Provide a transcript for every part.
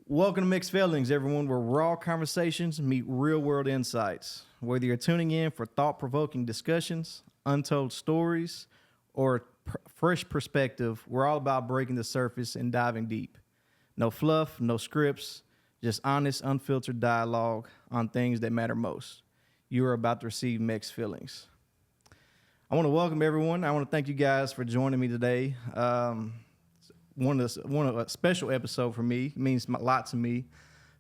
Welcome to Mixed Feelings, everyone, where raw conversations meet real world insights. Whether you're tuning in for thought provoking discussions, untold stories, or fresh perspective, we're all about breaking the surface and diving deep. No fluff, no scripts, just honest, unfiltered dialogue on things that matter most. You are about to receive Mixed Feelings. I want to welcome everyone. I want to thank you guys for joining me today. One of a special episode for me. It means a lot to me.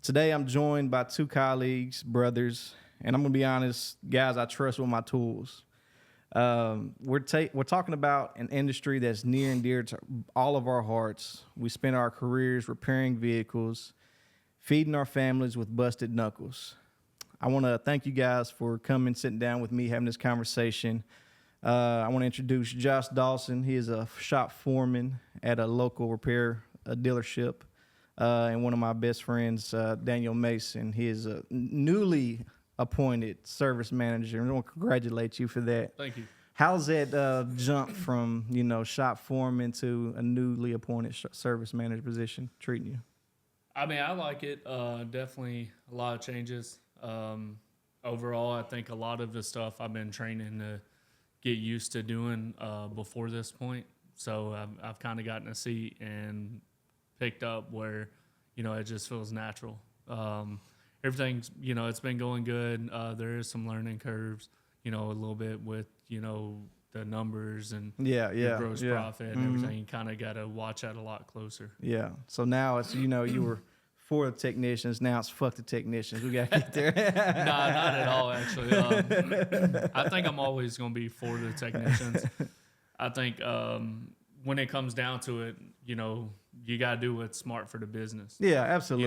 Today I'm joined by two colleagues, brothers, and I'm gonna be honest, guys, I trust with my tools. We're talking about an industry that's near and dear to all of our hearts. We spend our careers repairing vehicles, feeding our families with busted knuckles. I want to thank you guys for coming, sitting down with me, having this conversation. I want to introduce Josh Dawson. He is a shop foreman at a local repair dealership. And one of my best friends, Daniel Mason. He is a newly appointed service manager. And I want to congratulate you for that. Thank you. How's that jump from, shop foreman to a newly appointed service manager position treating you? I mean, I like it. Definitely a lot of changes. Overall, I think a lot of the stuff I've been training to get used to doing before this point. So I've kind of gotten a seat and picked up where, it just feels natural. Everything's, it's been going good. There is some learning curves, a little bit with, the numbers and the gross profit and everything. You kind of got to watch that a lot closer. Yeah. So now it's, you were for the technicians. Now it's fuck the technicians. We got to get there. Nah, not at all, actually. I think I'm always going to be for the technicians. I think when it comes down to it, you got to do what's smart for the business. Yeah, absolutely.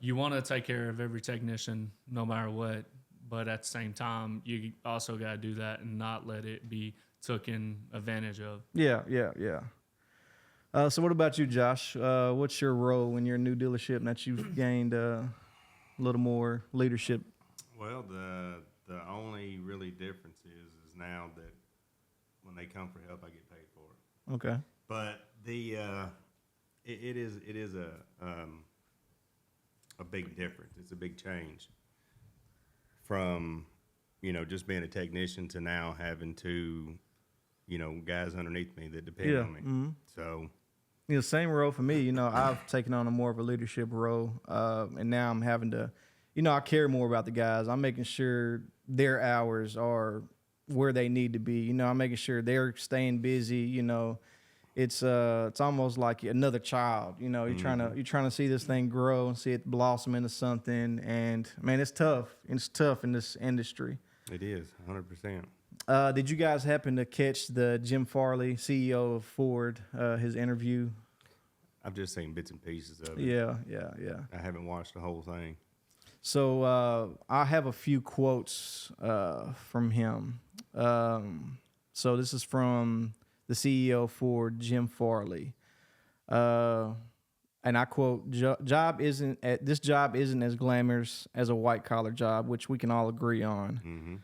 You want to take care of every technician no matter what, but at the same time, you also got to do that and not let it be taken advantage of. Yeah. So what about you, Josh? What's your role in your new dealership now that you've gained a little more leadership? Well, the only really difference is now that when they come for help, I get paid for it. Okay. But it is a big difference. It's a big change from just being a technician to now having to guys underneath me that depend on me. Mm-hmm. So. Same role for me. I've taken on a more of a leadership role, and now I'm having to, I care more about the guys. I'm making sure their hours are where they need to be. I'm making sure they're staying busy. It's almost like another child. You're trying to see this thing grow and see it blossom into something. And man, it's tough. It's tough in this industry. It is 100%. Did you guys happen to catch the Jim Farley, CEO of Ford, his interview? I've just seen bits and pieces of it. Yeah. I haven't watched the whole thing. So I have a few quotes from him. So this is from the CEO of Ford, Jim Farley. And I quote, this job isn't as glamorous as a white-collar job, which we can all agree on. Mm-hmm.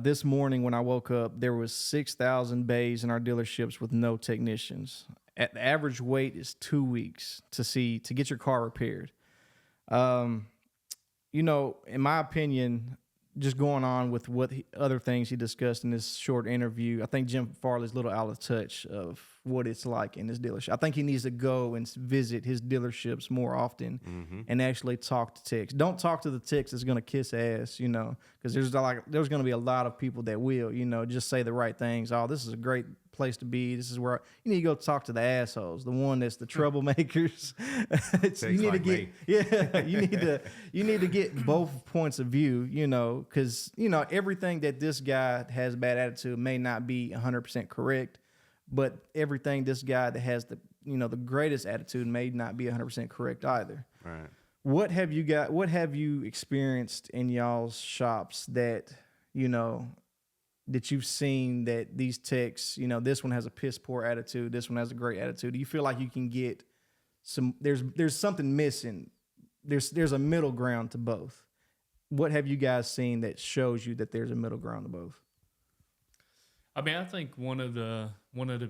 This morning when I woke up, there was 6,000 bays in our dealerships with no technicians. The average wait is 2 weeks to get your car repaired. In my opinion, just going on with other things he discussed in this short interview, I think Jim Farley's a little out of touch of what it's like in his dealership. I think he needs to go and visit his dealerships more often and actually talk to techs. Don't talk to the techs that's going to kiss ass, because there's going to be a lot of people that will, just say the right things. Oh, this is a great place to be. This is where you need to go talk to the assholes, the one that's the troublemakers. You need to get both points of view, because everything that this guy has bad attitude may not be 100% correct, but everything this guy that has the greatest attitude may not be 100% correct either. Right. What have you experienced in y'all's shops that that you've seen that these techs, this one has a piss poor attitude, this one has a great attitude? Do you feel like you can get there's something missing? There's a middle ground to both. What have you guys seen that shows you that there's a middle ground to both? I mean, I think one of the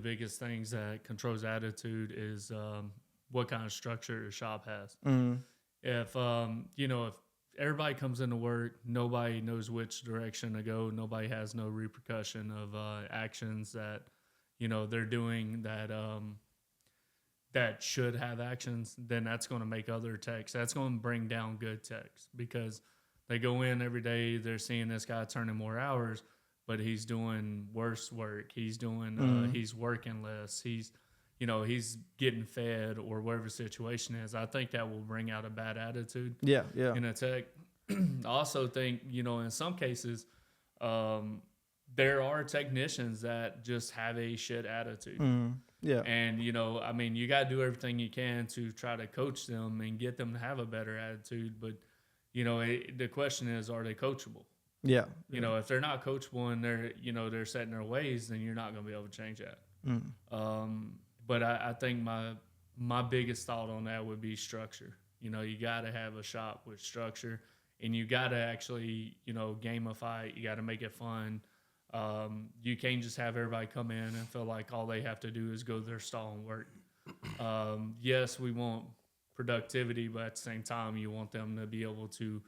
biggest things that controls attitude is what kind of structure the shop has. Mm-hmm. If if everybody comes into work, nobody knows which direction to go. Nobody has no repercussion of actions that they're doing that should have actions. Then that's going to make other techs. That's going to bring down good techs because they go in every day. They're seeing this guy turning more hours, but he's doing worse work. He's doing he's working less. He's getting fed or whatever the situation is. I think that will bring out a bad attitude. Yeah. In a tech. I also think, in some cases, there are technicians that just have a shit attitude. Yeah. And, you got to do everything you can to try to coach them and get them to have a better attitude. But, the question is, are they coachable? Yeah. If they're not coachable and they're set in their ways, then you're not going to be able to change that. But I think my biggest thought on that would be structure. You got to have a shop with structure, and you got to actually, gamify it. You got to make it fun. You can't just have everybody come in and feel like all they have to do is go to their stall and work. Yes, we want productivity, but at the same time, you want them to be able to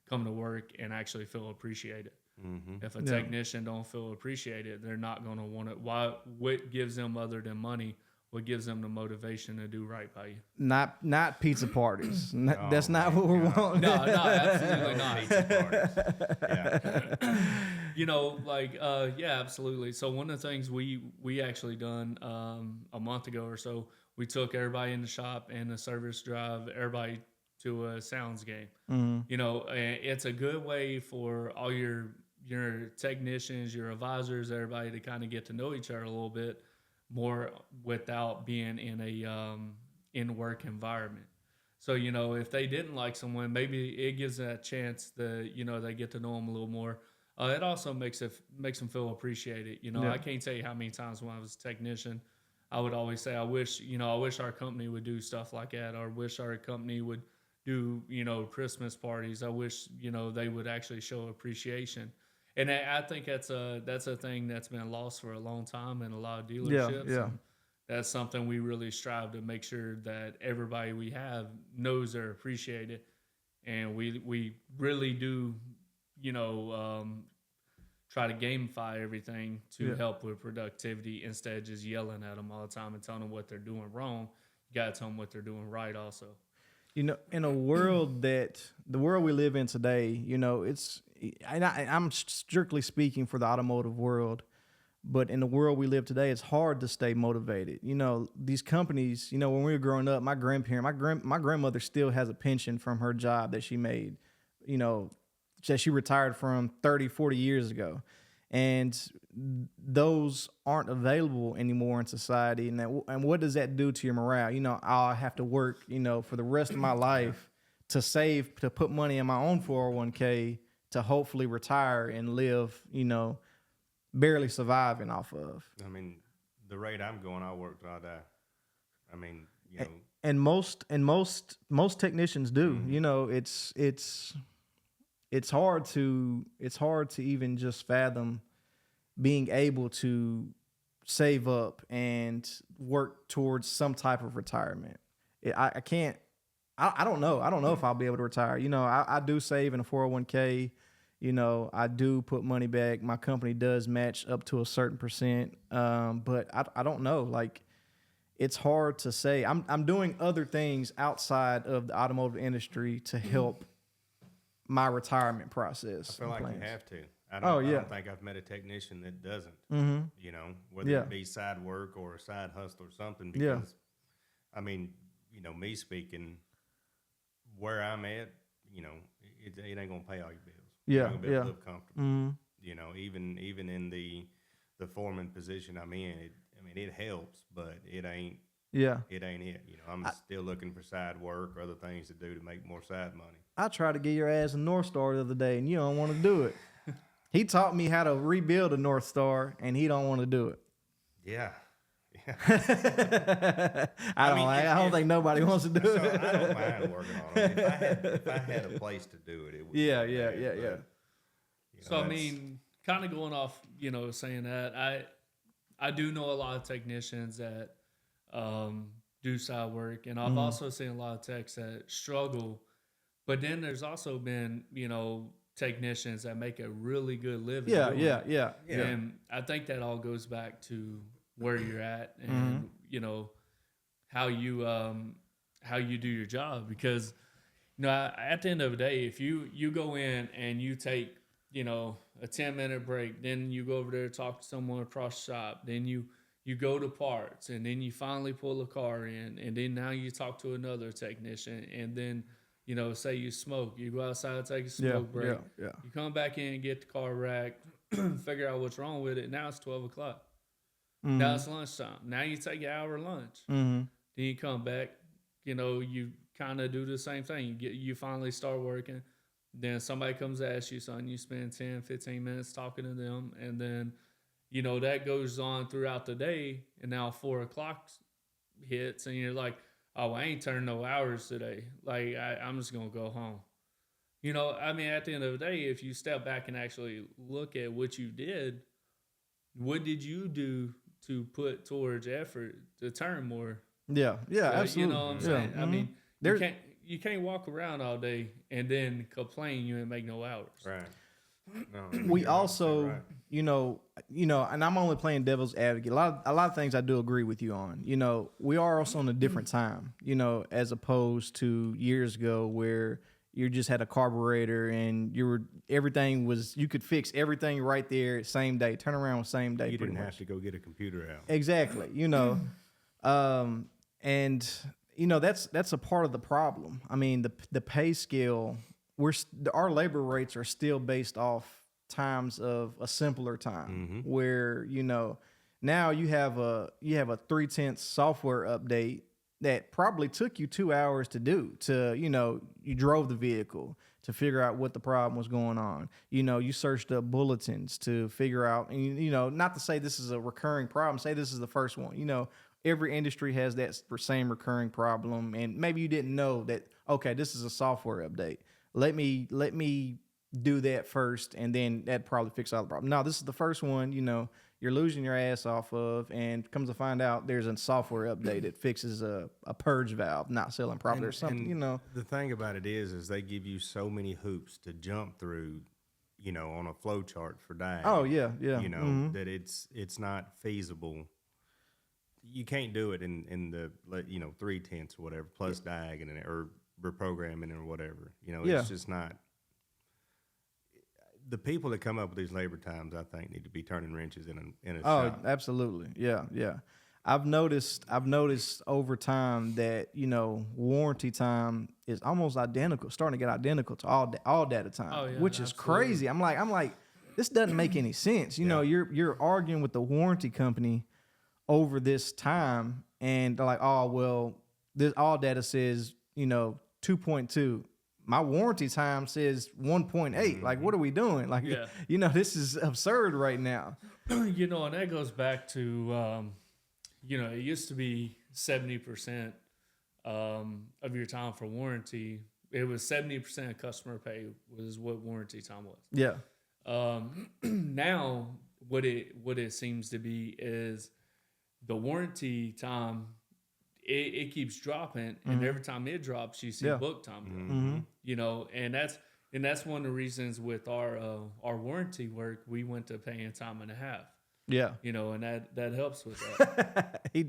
come to work and actually feel appreciated. Mm-hmm. If a technician don't feel appreciated, they're not going to want it. What gives them other than money? What gives them the motivation to do right by you? Not pizza parties. That's not what we're wanting. No, absolutely not. Pizza parties. Yeah. Absolutely. So one of the things we actually done a month ago or so, we took everybody in the shop and the service drive everybody to a sounds game. Mm-hmm. It's a good way for all your technicians, your advisors, everybody to kind of get to know each other a little bit more without being in a in-work environment. So, if they didn't like someone, maybe it gives that chance that, they get to know them a little more. It also makes them feel appreciated. I can't tell you how many times when I was a technician, I would always say, I wish our company would do stuff like that, or wish our company would do, Christmas parties. I wish, they would actually show appreciation. And I think that's a thing that's been lost for a long time in a lot of dealerships. Yeah. And that's something we really strive to make sure that everybody we have knows they're appreciated. And we really do, try to gamify everything to help with productivity instead of just yelling at them all the time and telling them what they're doing wrong. You got to tell them what they're doing right also. In a world the world we live in today, I'm strictly speaking for the automotive world, but in the world we live today, it's hard to stay motivated. These companies, when we were growing up, my grandmother still has a pension from her job that she made, that she retired from 30, 40 years ago. And those aren't available anymore in society. And what does that do to your morale? I'll have to work, for the rest of my life to put money in my own 401k to hopefully retire and live, barely surviving off of. I mean, the rate I'm going, I'll work till I die. I mean, And most technicians do. Mm-hmm. It's hard to even just fathom being able to save up and work towards some type of retirement. I can't. I don't know. I don't know if I'll be able to retire. I do save in a 401k. I do put money back. My company does match up to a certain percent. But I don't know. Like, it's hard to say. I'm doing other things outside of the automotive industry to help my retirement process. I feel like you have to. I don't think I've met a technician that doesn't. Mm-hmm. Whether it be side work or a side hustle or something. Because, I mean, me speaking, where I'm at, it ain't gonna pay all your bills. You're not gonna be able to live comfortable. Mm-hmm. Even in the foreman position I'm in, it helps, but it ain't. Yeah. It ain't it. I'm still looking for side work or other things to do to make more side money. I tried to get your ass a North Star the other day, and you don't want to do it. He taught me how to rebuild a North Star, and he don't want to do it. Yeah. I don't think nobody wants to do it. I don't mind working on it. If I had a place to do it, it would. Yeah. So kind of going off, saying that I do know a lot of technicians that do side work. And I've also seen a lot of techs that struggle. But then there's also been, technicians that make a really good living. Yeah. And I think that all goes back to where you're at and, how you do your job. Because, at the end of the day, if you go in and you take, a 10-minute break, then you go over there to talk to someone across the shop, then you go to parts, and then you finally pull a car in, and then now you talk to another technician, and then, say you smoke, you go outside, take a smoke break, you come back in and get the car racked, figure out what's wrong with it. Now it's 12 o'clock. Now it's lunchtime. Now you take an hour lunch. Then you come back, you kind of do the same thing. You finally start working. Then somebody comes to ask you something, you spend 10, 15 minutes talking to them, and then, that goes on throughout the day, and now 4 o'clock hits, and you're like, oh, I ain't turned no hours today. Like, I'm just going to go home. At the end of the day, if you step back and actually look at what you did, what did you do to put towards effort to turn more? Yeah, absolutely. You know what I'm saying? You can't walk around all day and then complain you didn't make no hours. Right. No, we also, and I'm only playing devil's advocate. A lot of things I do agree with you on. We are also in a different time, as opposed to years ago where you just had a carburetor and everything was, you could fix everything right there, same day, turn around same day. You didn't have to go get a computer out. Exactly. And that's a part of the problem. I mean, the pay scale, our labor rates are still based off times of a simpler time where, now you have a 3/10 software update that probably took you 2 hours to do you drove the vehicle to figure out what the problem was going on. You searched up bulletins to figure out, and not to say this is a recurring problem, say this is the first one. Every industry has that same recurring problem, and maybe you didn't know that, okay, this is a software update. Let me do that first, and then that probably fix all the problem. No, this is the first one, you're losing your ass off of, and comes to find out there's a software update that fixes a purge valve not selling properly or something, The thing about it is they give you so many hoops to jump through, on a flow chart for DAG. Oh, yeah. That it's not feasible. You can't do it in the 3/10 or whatever plus DAG or reprogramming or whatever. It's just not. The people that come up with these labor times, I think, need to be turning wrenches in a shop. Oh, absolutely, yeah. I've noticed over time that warranty time is almost identical, starting to get identical to all data time, which is crazy. I'm like, this doesn't make any sense. You're arguing with the warranty company over this time, and they're like, oh well, this all data says 2.2. My warranty time says 1.8. Like, what are we doing? Like, this is absurd right now. And that goes back to, it used to be 70% of your time for warranty. It was 70% of customer pay was what warranty time was. Yeah. Now, what it seems to be is the warranty time. It keeps dropping, and every time it drops, you see book time drop. And that's one of the reasons with our warranty work, we went to paying time and a half. Yeah, and that helps with that. he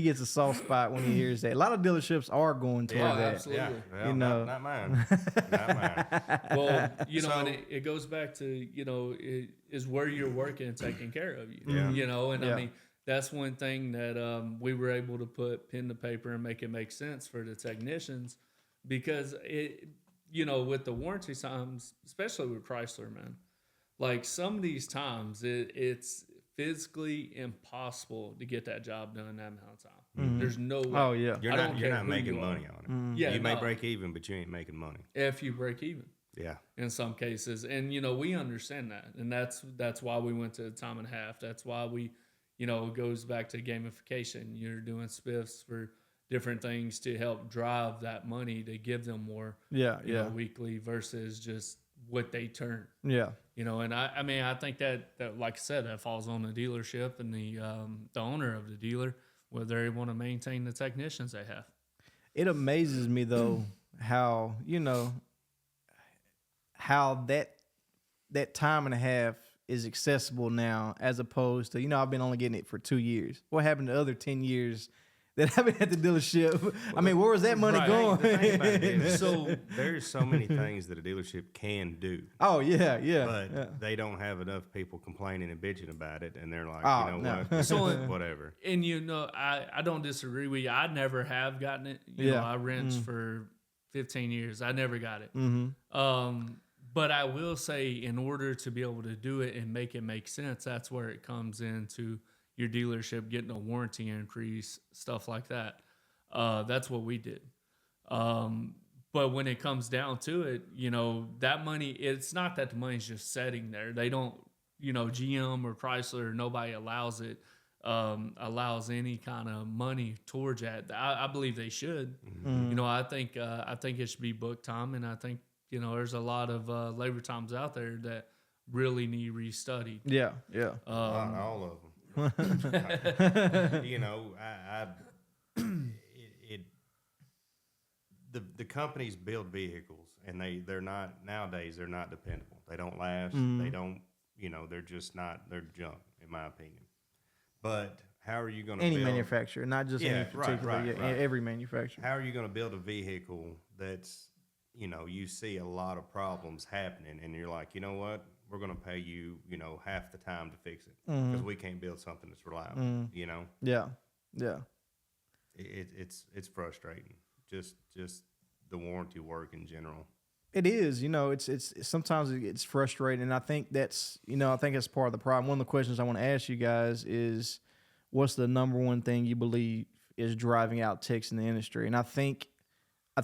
gets a soft spot when he hears that. A lot of dealerships are going toward that. Absolutely. Yeah, well, not mine. Not mine. Well, and it goes back to it is where you're working and taking care of you. Yeah. I mean. That's one thing that we were able to put pen to paper and make it make sense for the technicians, because with the warranty times, especially with Chrysler, man, like some of these times it's physically impossible to get that job done in that amount of time. There's no way. Oh yeah, you're not making money on it. You may break even, but you ain't making money. If you break even. Yeah. In some cases, and we understand that, and that's why we went to time and a half. That's why we. It goes back to gamification. You're doing spiffs for different things to help drive that money to give them more, weekly versus just what they turn. Yeah. And I think that like I said, that falls on the dealership and the owner of the dealer whether they want to maintain the technicians they have. It amazes me though how how that time and a half is accessible now, as opposed to, I've been only getting it for 2 years. What happened the other 10 years that I've been at the dealership? I mean, where was that money going? The thing about it is, so there's so many things that a dealership can do. Oh yeah, yeah. But they don't have enough people complaining and bitching about it, and they're like, what, So whatever. And I don't disagree with you. I never have gotten it. You know, I wrenched for 15 years. I never got it. But I will say, in order to be able to do it and make it make sense, that's where it comes into your dealership getting a warranty increase, stuff like that. That's what we did. But when it comes down to it, that money, it's not that the money's just sitting there. They don't, GM or Chrysler, nobody allows any kind of money towards that. I believe they should. I think it should be book time, and I think, there's a lot of labor times out there that really need restudied. Yeah. Not all of them. The companies build vehicles, and they're not dependable. They don't last. They don't, they're just not, they're junk, in my opinion. But how are you going to build manufacturer, not just any particular, right. Every manufacturer. How are you going to build a vehicle that's, you see a lot of problems happening, and you're like, you know what? We're going to pay you, half the time to fix it because we can't build something that's reliable. Yeah. It's frustrating. Just the warranty work in general. It is, it's sometimes it's frustrating, and I think that's part of the problem. One of the questions I want to ask you guys is, what's the number one thing you believe is driving out techs in the industry? And I think, I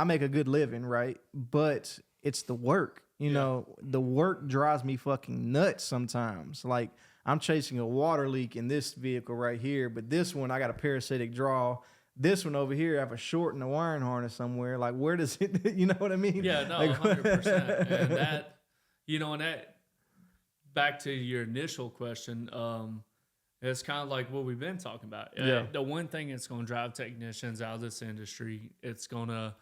make a good living, right? But it's the work. The work drives me fucking nuts sometimes. Like, I'm chasing a water leak in this vehicle right here, but this one I got a parasitic draw. This one over here I have a short in the wiring harness somewhere. Like, where does it? You know what I mean? Yeah, no, 100%. And that, and that, back to your initial question, it's kind of like what we've been talking about. Yeah. The one thing that's going to drive technicians out of this industry, it's going to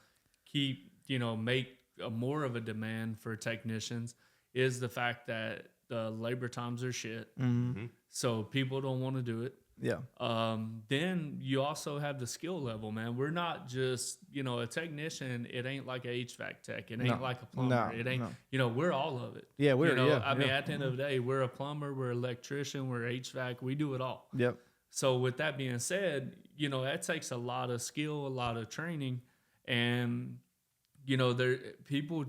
keep, make more of a demand for technicians, is the fact that the labor times are shit. So people don't want to do it. Yeah. Then you also have the skill level, man. We're not just, a technician. It ain't like a HVAC tech. It ain't like a plumber. It ain't, we're all of it. Yeah, we're, I mean, at the end of the day, we're a plumber, we're an electrician, we're HVAC. We do it all. Yep. So with that being said, that takes a lot of skill, a lot of training, and, people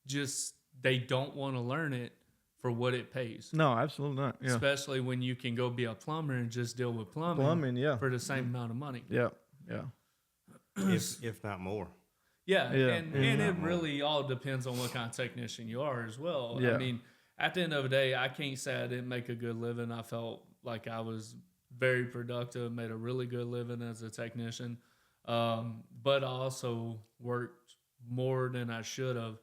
just, they don't want to learn it for what it pays. No, absolutely not. Yeah. Especially when you can go be a plumber and just deal with plumbing for the same amount of money. Yeah. If not more. Yeah. And it really all depends on what kind of technician you are as well. Yeah. I mean, at the end of the day, I can't say I didn't make a good living. I felt like I was very productive, made a really good living as a technician. But I also worked more than I should have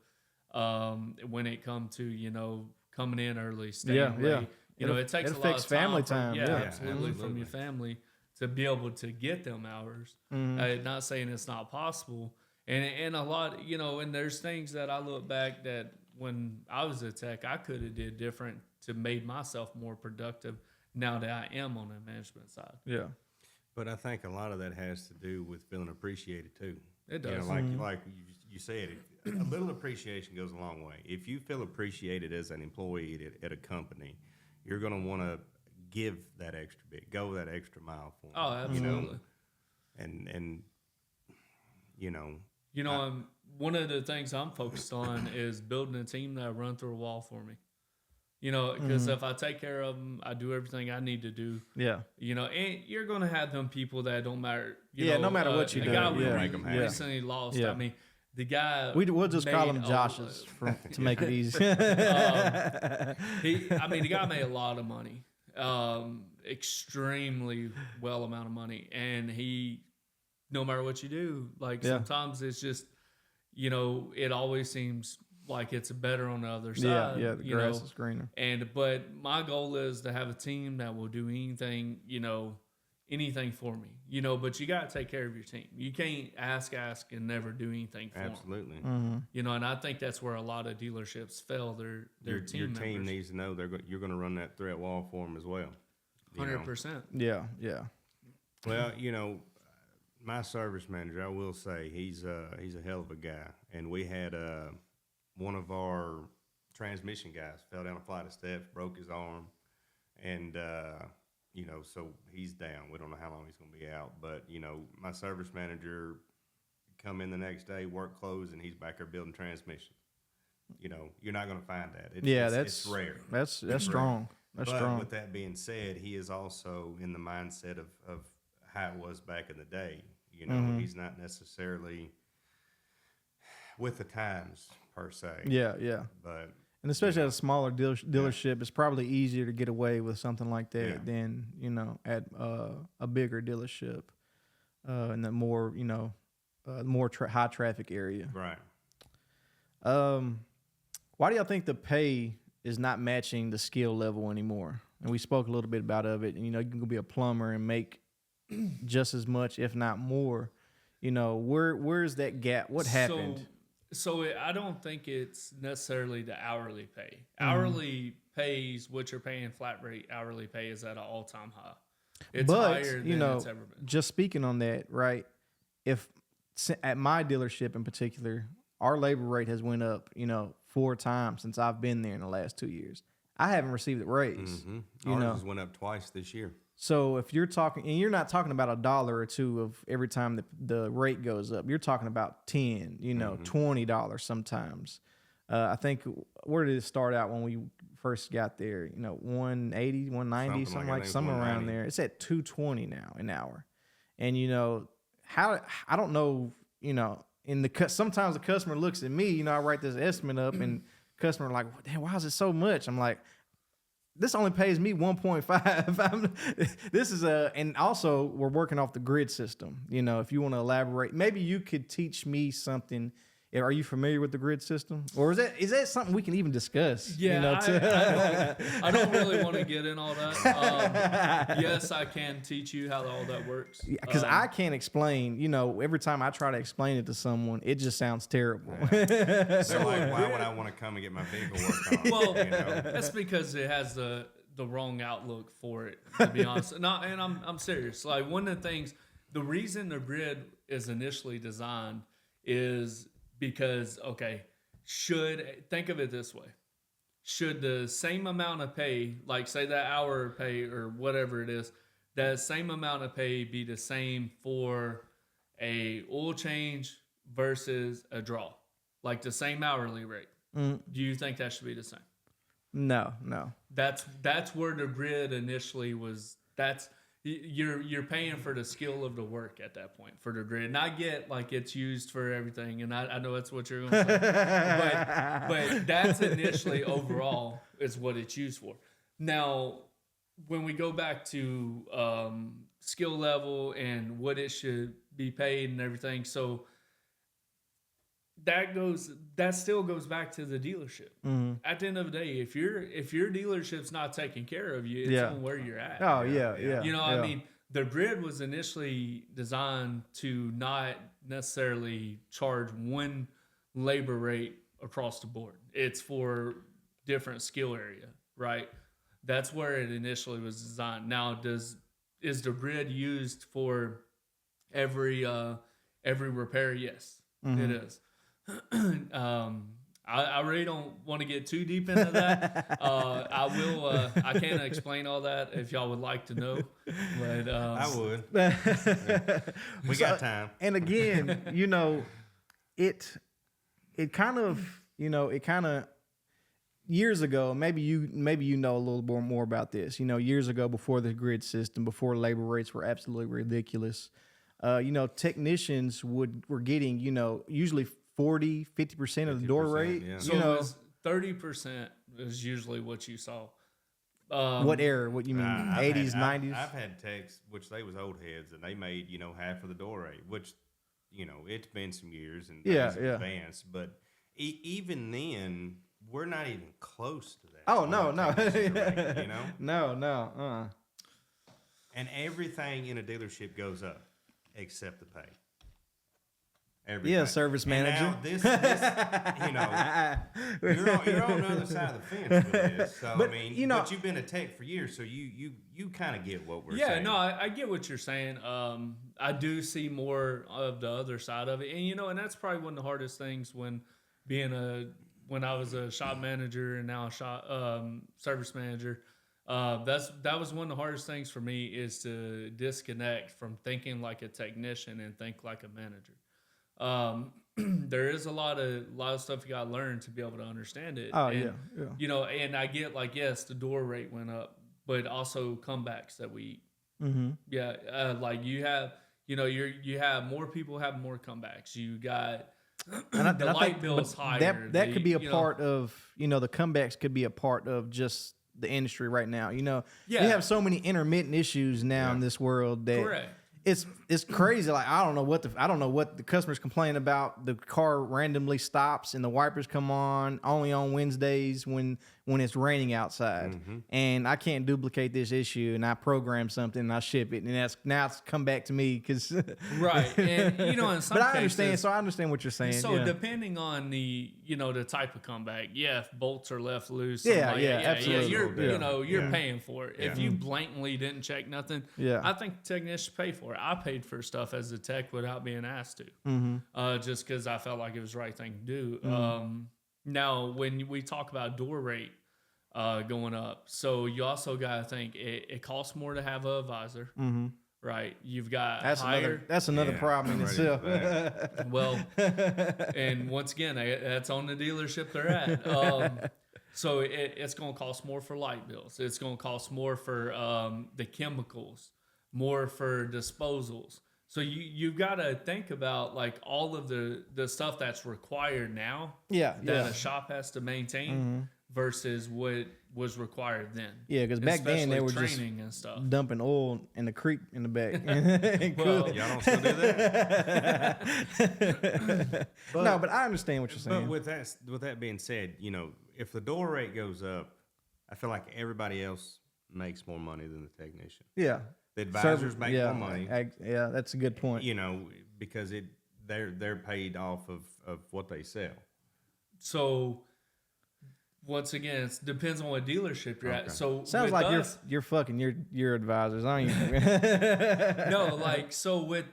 when it come to, coming in early, staying late. It takes a lot of family time. Absolutely. From your family to be able to get them hours. Not saying it's not possible. And a lot, and there's things that I look back that when I was a tech, I could have did different to made myself more productive now that I am on the management side. Yeah. But I think a lot of that has to do with feeling appreciated too. It does. Like you said, a little appreciation goes a long way. If you feel appreciated as an employee at a company, you're going to want to give that extra bit, go that extra mile for them. Oh, absolutely. One of the things I'm focused on is building a team that run through a wall for me. Because if I take care of them, I do everything I need to do. Yeah. And you're going to have them people that don't matter. No matter what you do. The guy we make them happy. recently lost, I mean, the guy... We'll just call them Josh's to make it easy. The guy made a lot of money. Extremely well amount of money. And he, no matter what you do, sometimes it's just, it always seems like it's better on the other side. Yeah, the grass is greener. But my goal is to have a team that will do anything, anything for me, you know, but you got to take care of your team. You can't ask and never do anything for Absolutely. them. You know, and I think that's where a lot of dealerships fail. Your team needs to know you're going to run that threat wall for them as well. 100%. Yeah, yeah. Well, you know, my service manager, I will say, he's a hell of a guy. And we had one of our transmission guys fell down a flight of steps, broke his arm, and you know, so he's down. We don't know how long he's going to be out, but you know, my service manager come in the next day, work closed, and he's back there building transmission. You know, you're not going to find that. It's rare. That's strong. That's strong. With that being said, he is also in the mindset of how it was back in the day. You know, he's not necessarily with the times per se. Yeah, yeah. But and especially at a smaller dealership, it's probably easier to get away with something like that than, you know, at a bigger dealership in the more, you know, more high traffic area. Right. Why do y'all think the pay is not matching the skill level anymore? And we spoke a little bit about it. And, you know, you can be a plumber and make just as much, if not more. You know, where's that gap? What happened? So I don't think it's necessarily the hourly pay. Hourly pays what you're paying flat rate. Hourly pay is at an all-time high. It's higher than it's ever been. Just speaking on that, right? If at my dealership in particular, our labor rate has went up, you know, 4 times since I've been there in the last 2 years. I haven't received a raise. Ours has went up twice this year. So if you're talking, and you're not talking about $1 or $2 of every time the rate goes up, you're talking about 10, you know, $20 sometimes. I think, where did it start out when we first got there? You know, 180, 190, somewhere around there. It's at $220 now an hour. And, you know, I don't know, you know, sometimes the customer looks at me, you know, I write this estimate up and customer like, damn, why is it so much? I'm like, this only pays me 1.5. This is and also we're working off the grid system. You know, if you want to elaborate, maybe you could teach me something. Are you familiar with the grid system, or is that something we can even discuss? Yeah, you know, I don't really want to get in all that. Yes, I can teach you how all that works. Because I can't explain. You know, every time I try to explain it to someone, it just sounds terrible. Yeah. So like, why would I want to come and get my vehicle worked on? Well, you know? That's because it has the wrong outlook for it. To be honest, and I'm serious. Like, one of the things, the reason the grid is initially designed is because, think of it this way. Should the same amount of pay, like say that hour of pay or whatever it is, that same amount of pay be the same for a oil change versus a draw? Like the same hourly rate. Do you think that should be the same? No. That's where the grid initially was. You're paying for the skill of the work at that point for the grid. And I get like it's used for everything, and I know that's what you're going to say. but that's initially overall is what it's used for. Now, when we go back to skill level and what it should be paid and everything, so that still goes back to the dealership. At the end of the day, if your dealership's not taking care of you, it's on where you're at. Oh yeah. You know, I mean, the grid was initially designed to not necessarily charge one labor rate across the board. It's for different skill area, right? That's where it initially was designed. Now, is the grid used for every repair? Yes, it is. I really don't want to get too deep into that. I can't explain all that if y'all would like to know. But I would. We got time. And again, you know, it kind of years ago, maybe you know a little more about this. You know, years ago, before the grid system, before labor rates were absolutely ridiculous, you know, technicians were getting, you know, usually 40-50% of the door rate. Yeah. So you know, 30% is usually what you saw. What era? What you mean? 80s, 90s? I've had techs, which they was old heads, and they made, you know, half of the door rate, which, you know, it's been some years and advanced. But even then, we're not even close to that. Oh, no. Rate, you know? No. And everything in a dealership goes up except the pay. Everything. Yeah, service manager. Now this you're on the other side of the fence with this. So But, I mean, you know, but you've been a tech for years, so you kind of get what we're Yeah, saying. no, I get what you're saying. I do see more of the other side of it, and and that's probably one of the hardest things when I was a shop manager and now a shop service manager. That was one of the hardest things for me, is to disconnect from thinking like a technician and think like a manager. There is a lot of stuff you got to learn to be able to understand it. Oh, and, yeah. And I get like, yes, the door rate went up, but also comebacks that we eat. Mm-hmm. Yeah. Like you have, you have more people have more comebacks. You got the light bill's higher. That could be a part of, the comebacks could be a part of just the industry right now. We have so many intermittent issues now in this world that correct. It's crazy. Like I don't know what the customers complain about. The car randomly stops and the wipers come on only on Wednesdays when it's raining outside, and I can't duplicate this issue. And I program something and I ship it, and it's come back to me because right. And in some but I cases, understand. So I understand what you're saying. So depending on the the type of comeback, if bolts are left loose, absolutely. You're paying for it. If you blatantly didn't check nothing, I think technicians pay for it. I paid for stuff as a tech without being asked to, just because I felt like it was the right thing to do. Now, when we talk about door rate going up, so you also got to think it costs more to have a visor. Right, you've got that's another problem in itself. Well, and once again, that's on the dealership they're at. So it's going to cost more for light bills. It's going to cost more for the chemicals, more for disposals. So you've got to think about like all of the stuff that's required now that a shop has to maintain versus what was required then. Yeah, because back then they were just and stuff. dumping oil in the creek in the back. Well, y'all don't still do that. But I understand what you're saying. But with that being said, if the door rate goes up, I feel like everybody else makes more money than the technician. Yeah. The advisors make more money. Yeah, that's a good point. Because they're paid off of what they sell. So once again, it depends on what dealership you're at. So sounds like you're fucking your advisors, aren't you? No, like so with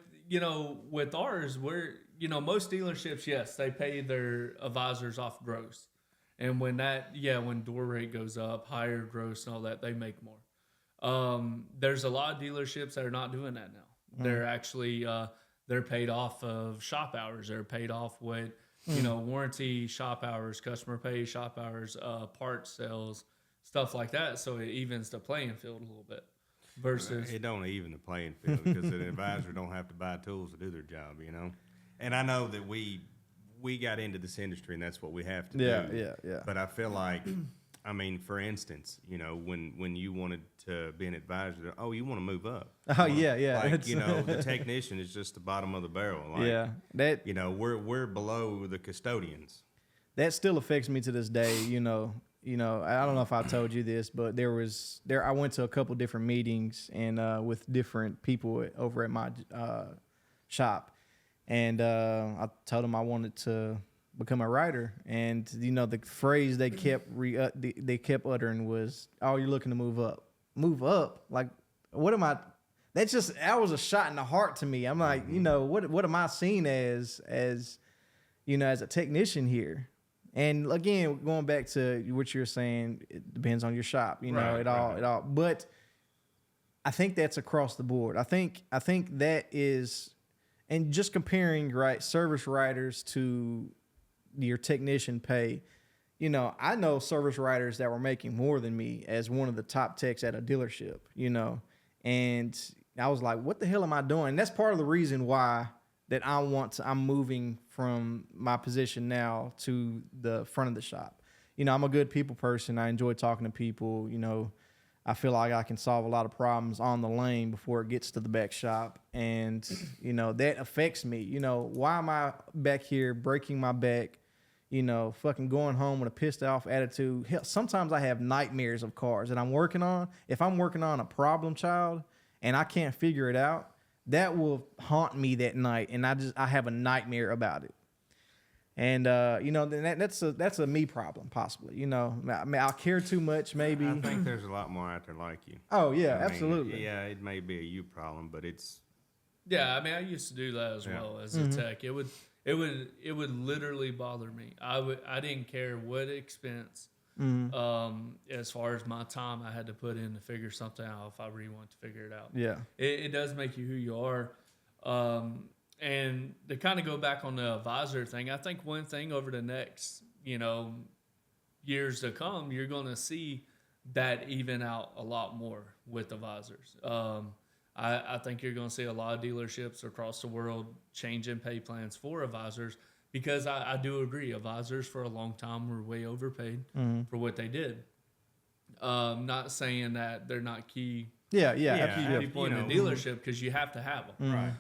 ours, we're most dealerships, yes, they pay their advisors off gross, and when door rate goes up, higher gross and all that, they make more. There's a lot of dealerships that are not doing that now. They're actually they're paid off of shop hours. They're paid off with warranty, shop hours, customer pay, shop hours, parts sales, stuff like that. So it evens the playing field a little bit. Versus it don't even the playing field because the advisor don't have to buy tools to do their job. And I know that we got into this industry and that's what we have to do. Yeah. But I feel like. I mean, for instance, when you wanted to be an advisor, you want to move up. Oh, yeah. Like, the technician is just the bottom of the barrel. Like, we're below the custodians. That still affects me to this day. I don't know if I told you this, but I went to a couple different meetings and with different people over at my shop, and I told them I wanted to become a writer, and the phrase they kept uttering was, "Oh, you're looking to move up." Like, what am I? That was a shot in the heart to me. I'm like, what am I seen as a technician here? And again, going back to what you're saying, it depends on your shop. It all. But I think that's across the board. I think that is, and just comparing service writers to your technician pay, I know service writers that were making more than me as one of the top techs at a dealership, and I was like, what the hell am I doing? And that's part of the reason why that I'm moving from my position now to the front of the shop. I'm a good people person. I enjoy talking to people. I feel like I can solve a lot of problems on the lane before it gets to the back shop. And, that affects me. Why am I back here breaking my back, fucking going home with a pissed off attitude? Hell, sometimes I have nightmares of cars that I'm working on. If I'm working on a problem child and I can't figure it out, that will haunt me that night, and I have a nightmare about it. And that's a me problem, possibly. I mean, I'll care too much, maybe. I think there's a lot more out there like you. Oh yeah, I mean, absolutely. yeah, it may be a you problem, but it's. Yeah, I mean, I used to do that as well as a tech. It would literally bother me. I didn't care what expense, as far as my time I had to put in to figure something out if I really want to figure it out. Yeah, it does make you who you are. And to kind of go back on the advisor thing, I think one thing over the next, years to come, you're going to see that even out a lot more with advisors. I think you're going to see a lot of dealerships across the world changing pay plans for advisors, because I do agree, advisors for a long time were way overpaid for what they did. Not saying that they're not key people in the dealership, because you have to have them. Right.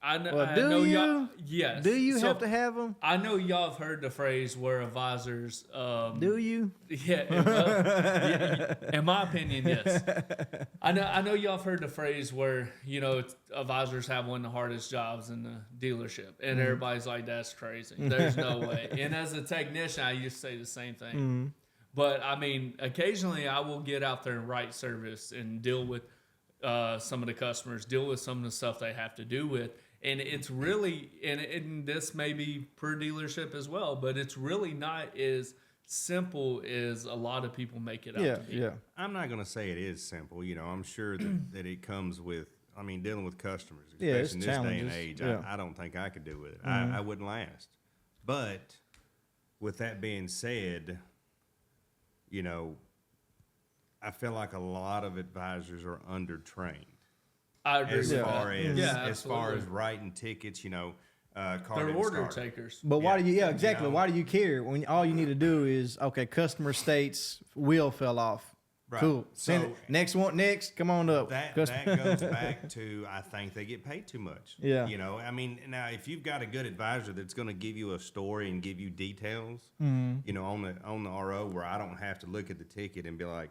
I know. Well, I do know you? y'all, yes. Do you So, have to have them? I know y'all have heard the phrase where advisors. Do you? Yeah, well, in my opinion, yes. I know y'all have heard the phrase where advisors have one of the hardest jobs in the dealership, and everybody's like, "That's crazy. There's no way." And as a technician, I used to say the same thing. But I mean, occasionally I will get out there and write service and deal with some of the customers, deal with some of the stuff they have to do with. And it's really, and this may be per dealership as well, but it's really not as simple as a lot of people make it out to be. Yeah. I'm not going to say it is simple. I'm sure that it comes with, dealing with customers, especially it's in this day and challenges. age. Yeah. I don't think I could do with it. I wouldn't last. But with that being said, I feel like a lot of advisors are undertrained. I agree with that. As far as writing tickets, car They're order takers. But why do you? Yeah, exactly. Why do you care when all you need to do is customer states wheel fell off. Right. Cool. Send it. Next one. Next. Come on up. That goes back to, I think they get paid too much. Yeah. Now if you've got a good advisor that's going to give you a story and give you details, on the RO, where I don't have to look at the ticket and be like,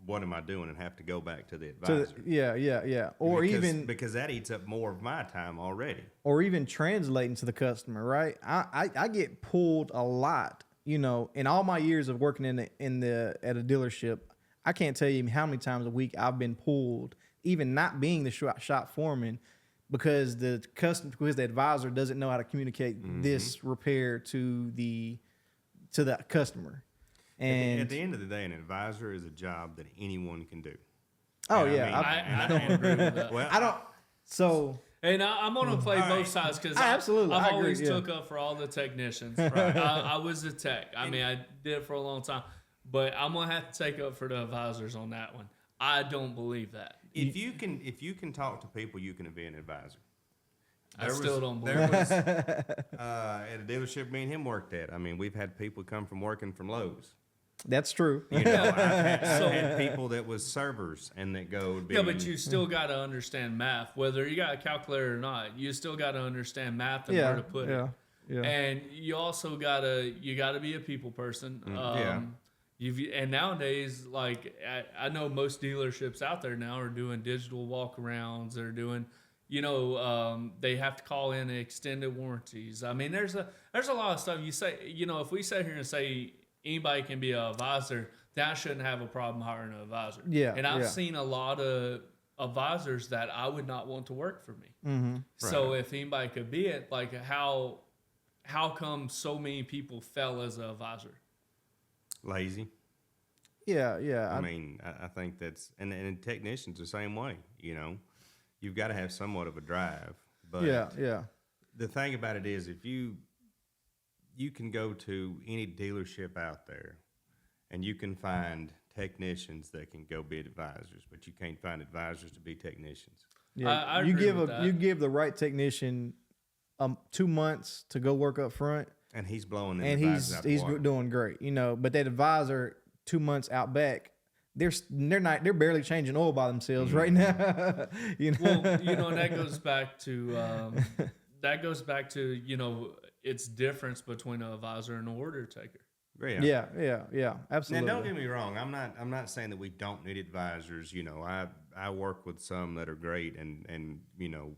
what am I doing, and have to go back to the advisor. Yeah. Or because that eats up more of my time already. Or even translating to the customer, right? I get pulled a lot, in all my years of working at a dealership. I can't tell you how many times a week I've been pulled, even not being the shop foreman, because the advisor doesn't know how to communicate this repair to the customer. And at the end of the day, an advisor is a job that anyone can do. Oh, and yeah. I don't agree with that. Well, I don't. So. And I'm going to play both sides, because I've always took up for all the technicians. Right. I was a tech. I did it for a long time. But I'm going to have to take up for the advisors on that one. I don't believe that. If you can talk to people, you can be an advisor. I still don't believe it. At a dealership me and him worked at, we've had people come from working from Lowe's. That's true. I've had people that was servers and that go. Yeah, but you still got to understand math, whether you got a calculator or not. You still got to understand math and where to put it. Yeah. And you also gotta be a people person. And nowadays, like I know most dealerships out there now are doing digital walkarounds. They're doing, they have to call in extended warranties. There's a lot of stuff. You say, if we sit here and say anybody can be an advisor, then I shouldn't have a problem hiring an advisor. Yeah. And I've seen a lot of advisors that I would not want to work for me. Mm-hmm. So if anybody could be it, like how come so many people fell as an advisor? Lazy. Yeah. I think that's and technicians the same way. You've got to have somewhat of a drive. But the thing about it is, if you can go to any dealership out there, and you can find technicians that can go be advisors, but you can't find advisors to be technicians. Yeah, I agree with that. You give the right technician 2 months to go work up front, and he's blowing them. And he's doing great, But that advisor 2 months out back, they're barely changing oil by themselves right now. Well, and that goes back to its difference between an advisor and an order taker. Yeah, absolutely. Now, don't get me wrong. I'm not saying that we don't need advisors. You know, I work with some that are great, and you know,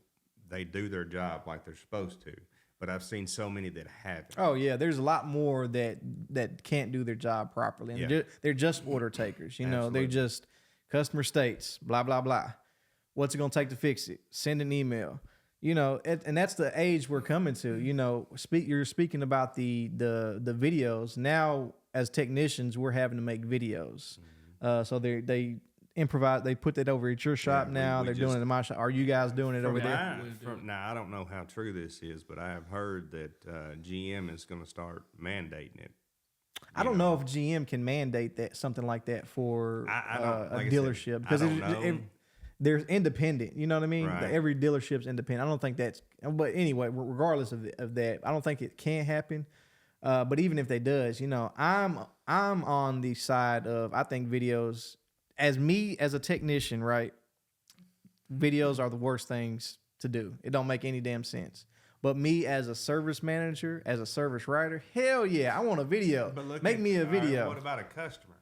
they do their job like they're supposed to. But I've seen so many that haven't. Oh yeah, there's a lot more that can't do their job properly, and they're just order takers. You know, they're just customer states, blah blah blah. What's it gonna take to fix it? Send an email. You know, and that's the age we're coming to. You know, you're speaking about the videos. Now, as technicians, we're having to make videos. So they improvise. They put that over at your shop now. They're doing it in my shop. Are you guys doing it over there? Now, I don't know how true this is, but I have heard that GM is going to start mandating it. I don't know if GM can mandate that something like that for a dealership because they're independent. You know what I mean? Right. Every dealership's independent. I don't think that's. But anyway, regardless of that, I don't think it can happen. But even if they does, you know, I'm on the side of I think videos. As a technician, right? Videos are the worst things to do. It don't make any damn sense. But me as a service manager, as a service writer, hell yeah, I want a video. Make me a video. Right, what about a customer?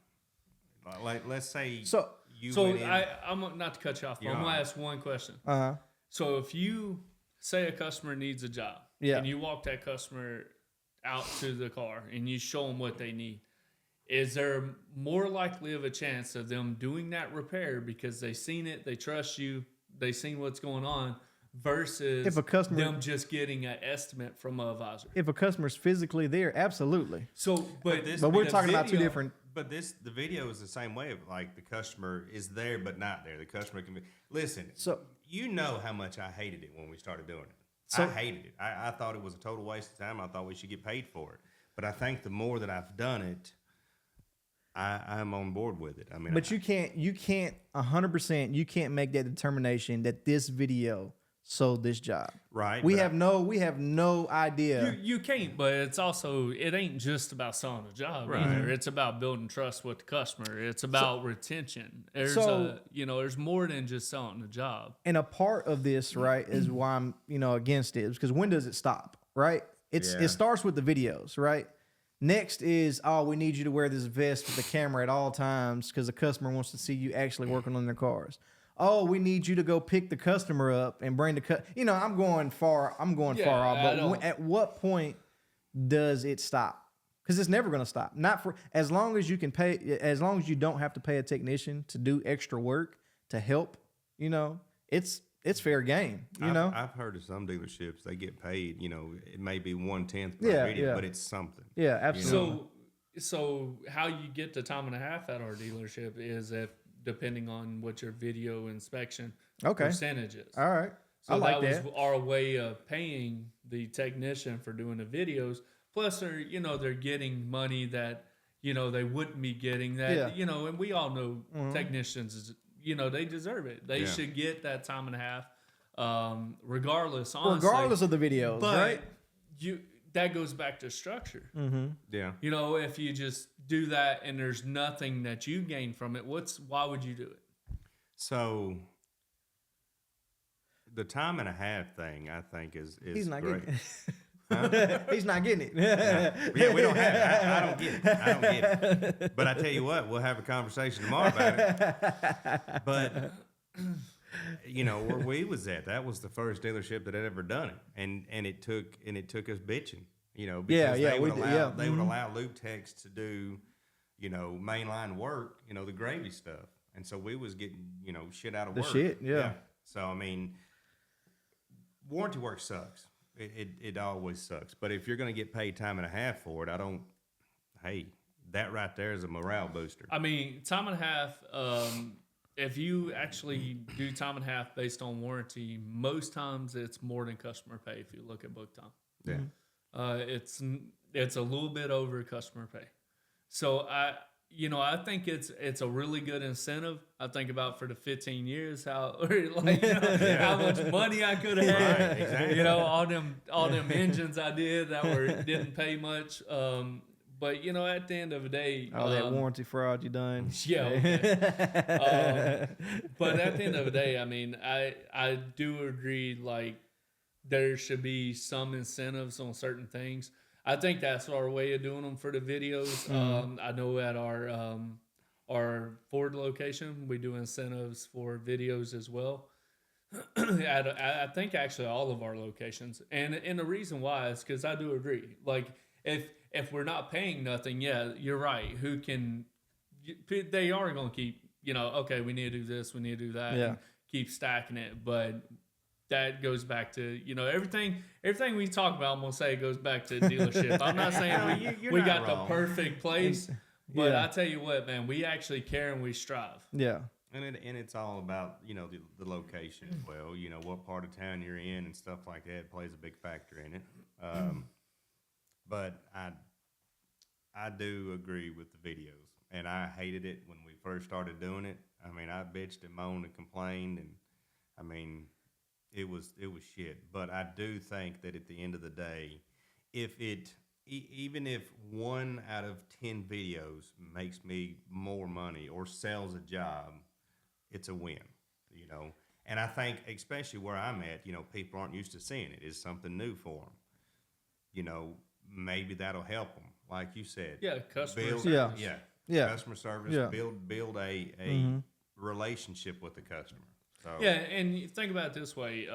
Like, let's say I'm not to cut you off. I'm gonna ask one question. So if you say a customer needs a job, and you walk that customer out to the car and you show them what they need, is there more likely of a chance of them doing that repair because they seen it, they trust you, they seen what's going on, versus if a customer, them just getting an estimate from an advisor? If a customer's physically there, absolutely. So, but we're talking about two different. But the video is the same way. Of like the customer is there but not there. The customer can be listen. So you know how much I hated it when we started doing it. I hated it. I thought it was a total waste of time. I thought we should get paid for it. But I think the more that I've done it, I'm on board with it. I mean, but you can't 100%. You can't make that determination that this video sold this job. Right. We have no idea. You can't, but it's also, it ain't just about selling a job either. It's about building trust with the customer. It's about retention. There's there's more than just selling a job. And a part of this, right, is why I'm, against it, is because when does it stop? Right? It starts with the videos, right? Next is, we need you to wear this vest with the camera at all times because the customer wants to see you actually working on their cars. Oh, we need you to go pick the customer up and bring the I'm going far off. But at what point does it stop? Because it's never going to stop. Not for as long as you can pay. As long as you don't have to pay a technician to do extra work to help. It's fair game. I've heard of some dealerships they get paid. It may be 1/10 per video, but it's something. Yeah, absolutely. So how you get the time and a half at our dealership is depending on what your video inspection percentage is. All right. So that was our way of paying the technician for doing the videos. Plus, they're getting money that, they wouldn't be getting that, and we all know technicians, they deserve it. They should get that time and a half, regardless, honestly. Regardless of the videos, but right? That goes back to structure. Mm-hmm. Yeah. If you just do that and there's nothing that you gain from it, why would you do it? So the time and a half thing, I think, is He's not great. getting it. Huh? He's not getting it. Yeah, we don't have it. I don't get it. But I tell you what, we'll have a conversation tomorrow about it. But where we was at, that was the first dealership that had ever done it, and it took us bitching, because they would allow lube techs to do, mainline work, the gravy stuff, and so we was getting shit out of work. Yeah. So I mean, warranty work sucks. It always sucks. But if you're going to get paid time and a half for it, that right there is a morale booster. I mean, time and a half. If you actually do time and a half based on warranty, most times it's more than customer pay. If you look at book time, it's a little bit over customer pay. So I think it's a really good incentive. I think about for the 15 years how much money I could have had. Right, exactly. All them engines I did that didn't pay much. But at the end of the day, all that warranty fraud you done. Yeah. Okay. But at the end of the day, I mean, I do agree. Like, there should be some incentives on certain things. I think that's our way of doing them for the videos. I know at our Ford location, we do incentives for videos as well. I think actually all of our locations, and the reason why is because I do agree. Like if we're not paying nothing, yeah, you're right. They are going to keep, okay, we need to do this, we need to do that, and keep stacking it, but. That goes back to, everything we talk about, I'm going to say it goes back to dealership. I'm not saying we got wrong. The perfect place, but I tell you what, man, we actually care and we strive. Yeah. And it's all about, the location as well, what part of town you're in and stuff like that plays a big factor in it. But I do agree with the videos, and I hated it when we first started doing it. I mean, I bitched and moaned and complained, and I mean, it was shit. But I do think that at the end of the day, even if 1 out of 10 videos makes me more money or sells a job, it's a win, And I think, especially where I'm at, people aren't used to seeing it. It's something new for them. Maybe that'll help them, like you said. Yeah, customer service. Yeah. Customer service. Yeah. Build a relationship with the customer. So. Yeah, and you think about it this way.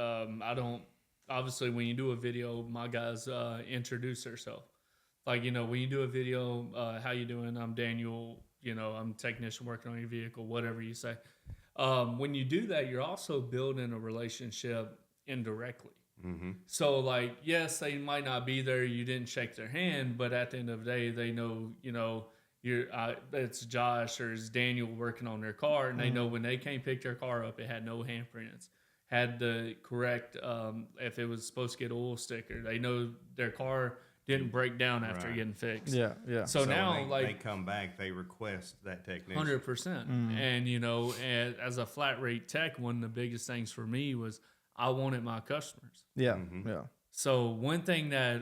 Obviously, when you do a video, my guys introduce themselves. Like, when you do a video, how you doing? I'm Daniel, I'm a technician working on your vehicle, whatever you say. When you do that, you're also building a relationship indirectly. Mm-hmm. So, like, yes, they might not be there. You didn't shake their hand, but at the end of the day, they know, it's Josh or it's Daniel working on their car, and they know when they came pick their car up, it had no handprints, had the correct, if it was supposed to get oil sticker, they know their car didn't break down after getting fixed. Yeah. So now, they come back, they request that technician. 100%. And, as a flat rate tech, one of the biggest things for me was I wanted my customers. Yeah. Mm-hmm. Yeah. So one thing that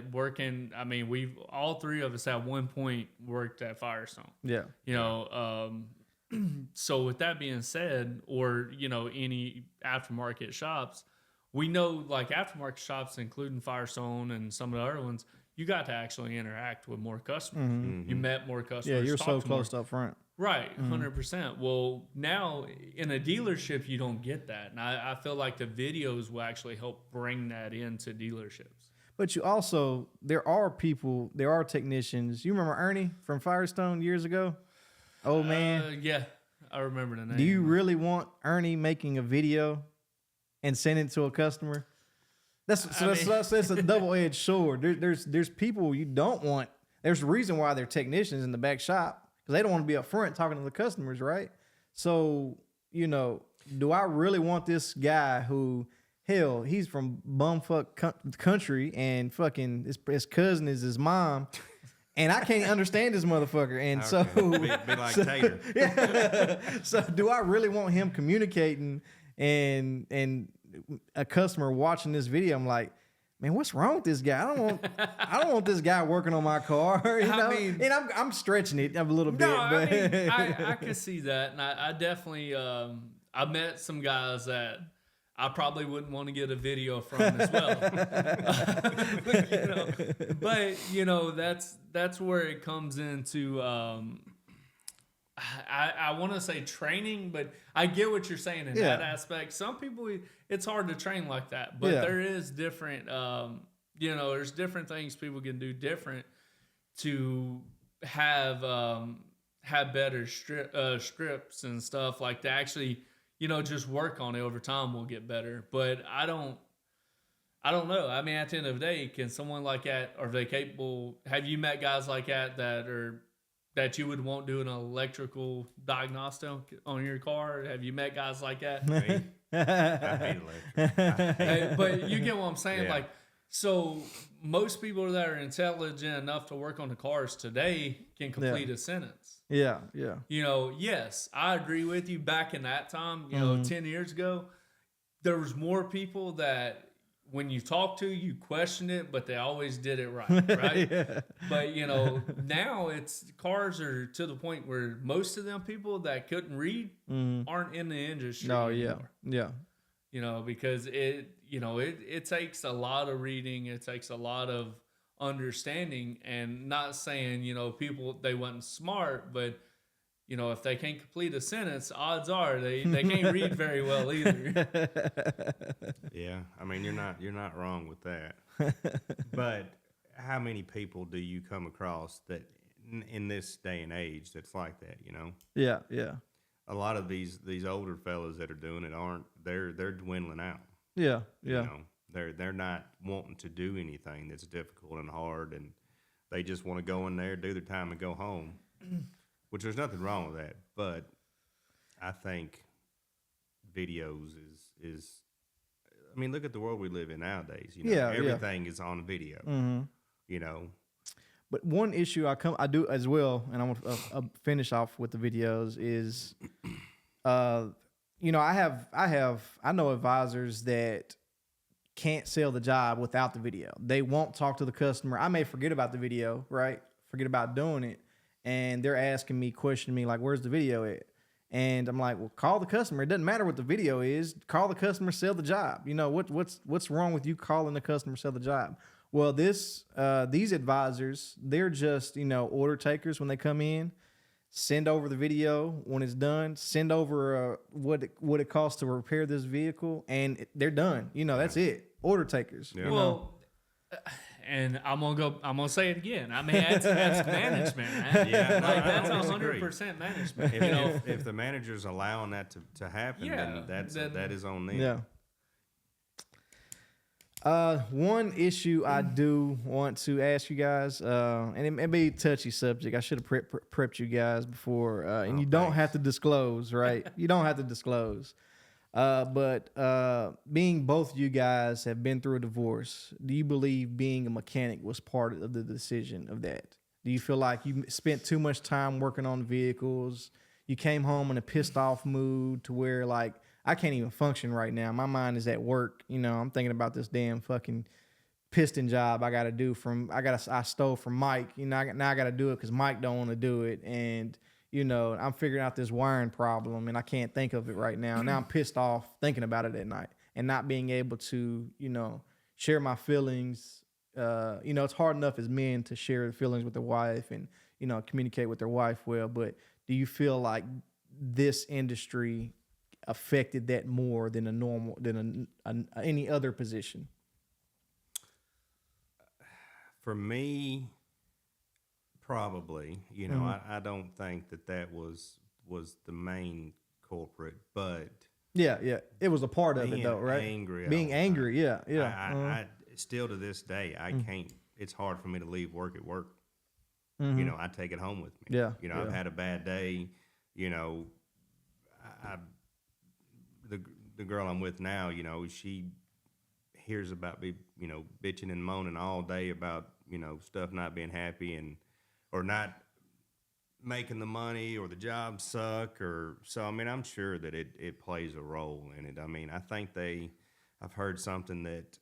we've all three of us at one point worked at Firestone. Yeah. So with that being said, or, any aftermarket shops, we know like aftermarket shops, including Firestone and some of the other ones, you got to actually interact with more customers. Mm-hmm. You met more customers. Yeah, you're so close up front. Right, 100%. Well, now in a dealership, you don't get that. And I feel like the videos will actually help bring that into dealerships. But you also, there are technicians. You remember Ernie from Firestone years ago? Oh, man. Yeah, I remember the name. Do you really want Ernie making a video and sending it to a customer? That's a double-edged sword. There's people you don't want. There's a reason why they're technicians in the back shop. Because they don't want to be up front talking to the customers, right? So, do I really want this guy who, hell, he's from bumfuck country and fucking his cousin is his mom, and I can't understand this motherfucker. And be like Tater. Yeah. So, do I really want him communicating and a customer watching this video? I'm like, man, what's wrong with this guy? I don't want this guy working on my car. And I'm stretching it a little bit. But I can see that, and I definitely I met some guys that I probably wouldn't want to get a video from as well. But that's where it comes into. I want to say training, but I get what you're saying in that aspect. Some people, it's hard to train like that, but there is different, there's different things people can do different to have better scripts and stuff like to actually, just work on it over time will get better. But I don't know. I mean, at the end of the day, can someone like that, are they capable? Have you met guys like that you would want to do an electrical diagnostic on your car? Have you met guys like that? I hate electric. But you get what I'm saying? Yeah. Like, so most people that are intelligent enough to work on the cars today can complete a sentence. Yeah. Yes, I agree with you. Back in that time, 10 years ago, there was more people that when you talk to, you question it, but they always did it right? Yeah. But, now cars are to the point where most of them people that couldn't read aren't in the industry anymore. Yeah. Because it takes a lot of reading. It takes a lot of understanding, and not saying, people, they wasn't smart, but if they can't complete a sentence, odds are they can't read very well either. Yeah, I mean, you're not wrong with that. But how many people do you come across that in this day and age that's like that? Yeah, yeah, a lot of these older fellas that are doing it they're dwindling out. yeah, yeah. They're not wanting to do anything that's difficult and hard, and they just want to go in there, do their time, and go home. Which there's nothing wrong with that, but I think videos is. I mean, look at the world we live in nowadays. Everything is on video. Mm-hmm. But one issue I do as well, and I'm gonna finish off with the videos is, I know advisors that can't sell the job without the video. They won't talk to the customer. I may forget about the video, right? Forget about doing it, and they're asking me, questioning me like, "Where's the video at?" And I'm like, "Well, call the customer. It doesn't matter what the video is. Call the customer, sell the job. What's wrong with you calling the customer, sell the job?" Well, these advisors, they're just, order takers when they come in. Send over the video when it's done. Send over what it costs to repair this vehicle, and they're done. That's it. Order takers. Yeah. Well, and I'm gonna say it again. I mean, that's management, man. Yeah, that's I disagree. 100% management. If the manager's allowing that to happen, then that is on them. Yeah. One issue I do want to ask you guys, and it may be a touchy subject. I should have prepped you guys before, and you don't have to disclose, right? You don't have to disclose. But being both you guys have been through a divorce, do you believe being a mechanic was part of the decision of that? Do you feel like you spent too much time working on vehicles? You came home in a pissed off mood to where like, I can't even function right now. My mind is at work. I'm thinking about this damn fucking piston job I got to do I stole from Mike. Now I got to do it because Mike don't want to do it. And, I'm figuring out this wiring problem and I can't think of it right now. Now I'm pissed off thinking about it at night and not being able to, share my feelings. It's hard enough as men to share the feelings with their wife and, communicate with their wife well. But do you feel like this industry affected that more than any other position? For me, probably. I don't think that was the main culprit, but yeah, it was a part of it though, right? Being angry, yeah. I still to this day I can't. It's hard for me to leave work at work. I take it home with me. Yeah, I've had a bad day. The girl I'm with now, she hears about me, bitching and moaning all day about, stuff not being happy or not making the money or the job suck so. I mean, I'm sure that it plays a role in it. I mean, I think I've heard something that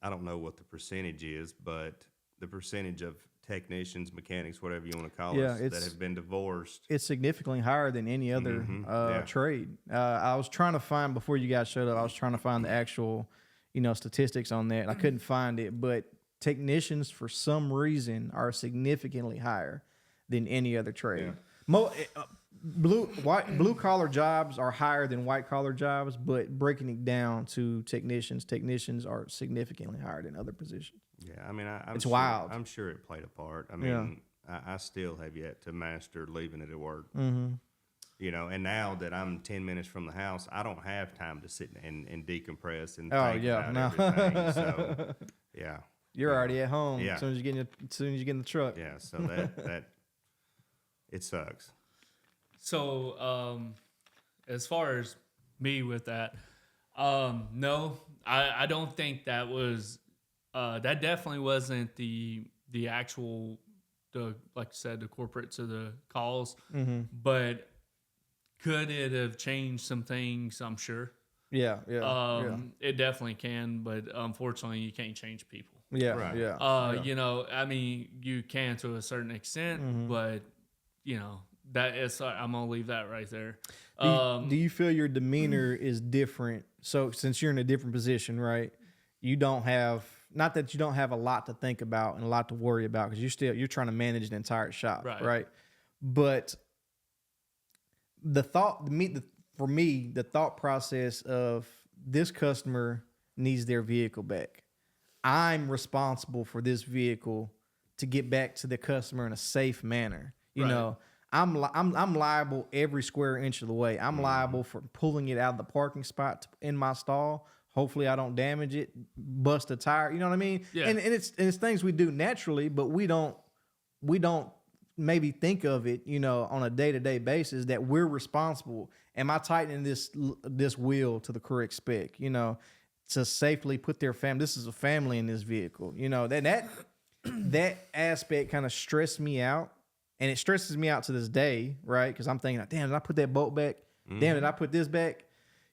I don't know what the percentage is, but the percentage of technicians, mechanics, whatever you want to call us, that have been divorced. It's significantly higher than any other trade. I was trying to find, before you guys showed up, I was trying to find the actual, statistics on that. And I couldn't find it, but technicians for some reason are significantly higher than any other trade. Blue collar jobs are higher than white collar jobs, but breaking it down to technicians are significantly higher than other positions. Yeah, I mean, it's wild. I'm sure it played a part. I mean, I still have yet to master leaving it at work. Mm-hmm. And now that I'm 10 minutes from the house, I don't have time to sit and decompress and think about everything. So, yeah. You're already at home as soon as you get in the truck. Yeah, so that it sucks. So, as far as me with that, no, I don't think that was, that definitely wasn't the actual, like you said, the corporate to the calls, but could it have changed some things? I'm sure. Yeah. It definitely can, but unfortunately you can't change people. Yeah. Right. Yeah. I mean, you can to a certain extent, but that is, I'm gonna leave that right there. Do you feel your demeanor is different? So since you're in a different position, right? You don't have not that you don't have a lot to think about and a lot to worry about, because you're trying to manage the entire shop, right? But for me, the thought process of this customer needs their vehicle back. I'm responsible for this vehicle to get back to the customer in a safe manner. You know, I'm liable every square inch of the way. I'm liable for pulling it out of the parking spot in my stall. Hopefully I don't damage it, bust a tire. You know what I mean? Yeah. And it's things we do naturally, but we don't maybe think of it, you know, on a day-to-day basis, that we're responsible. Am I tightening this wheel to the correct spec? You know, to safely put their family. This is a family in this vehicle. You know, that aspect kind of stressed me out, and it stresses me out to this day, right? Because I'm thinking, damn, did I put that bolt back? Damn, did I put this back?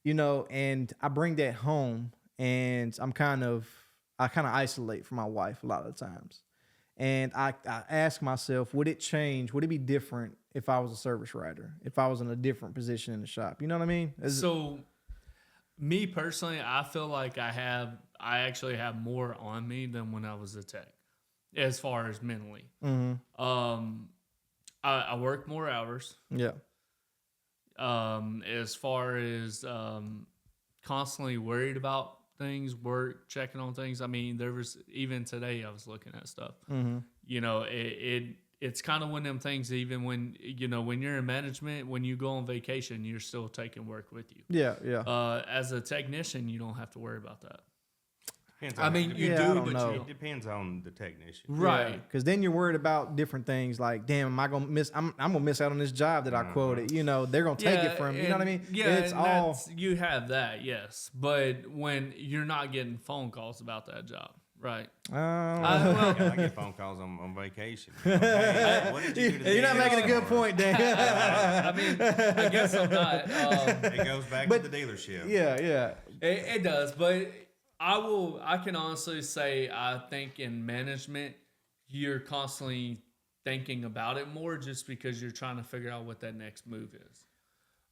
You know, and I bring that home, and I kind of isolate from my wife a lot of the times. And I ask myself, would it change? Would it be different if I was a service writer? If I was in a different position in the shop? You know what I mean? Me personally, I feel like I actually have more on me than when I was a tech, as far as mentally. I work more hours. Yeah. As far as constantly worried about things, checking on things. I mean, there was, even today I was looking at stuff. You know, it's kind of one of them things, even when, you know, when you're in management, when you go on vacation, you're still taking work with you. Yeah, yeah. As a technician, you don't have to worry about that. It depends on the technician. Right. Because then you're worried about different things like, damn, am I going to miss, I'm going to miss out on this job that I quoted. You know, they're going to take it from me. You know what I mean? Yeah, you have that, yes. But when you're not getting phone calls about that job. Right. I get phone calls on vacation. Hey, what did you do today? You're not making a good point, Dan. I mean, I guess I'm not. It goes back to the dealership. Yeah, yeah. It does, but I can honestly say I think in management, you're constantly thinking about it more, just because you're trying to figure out what that next move is.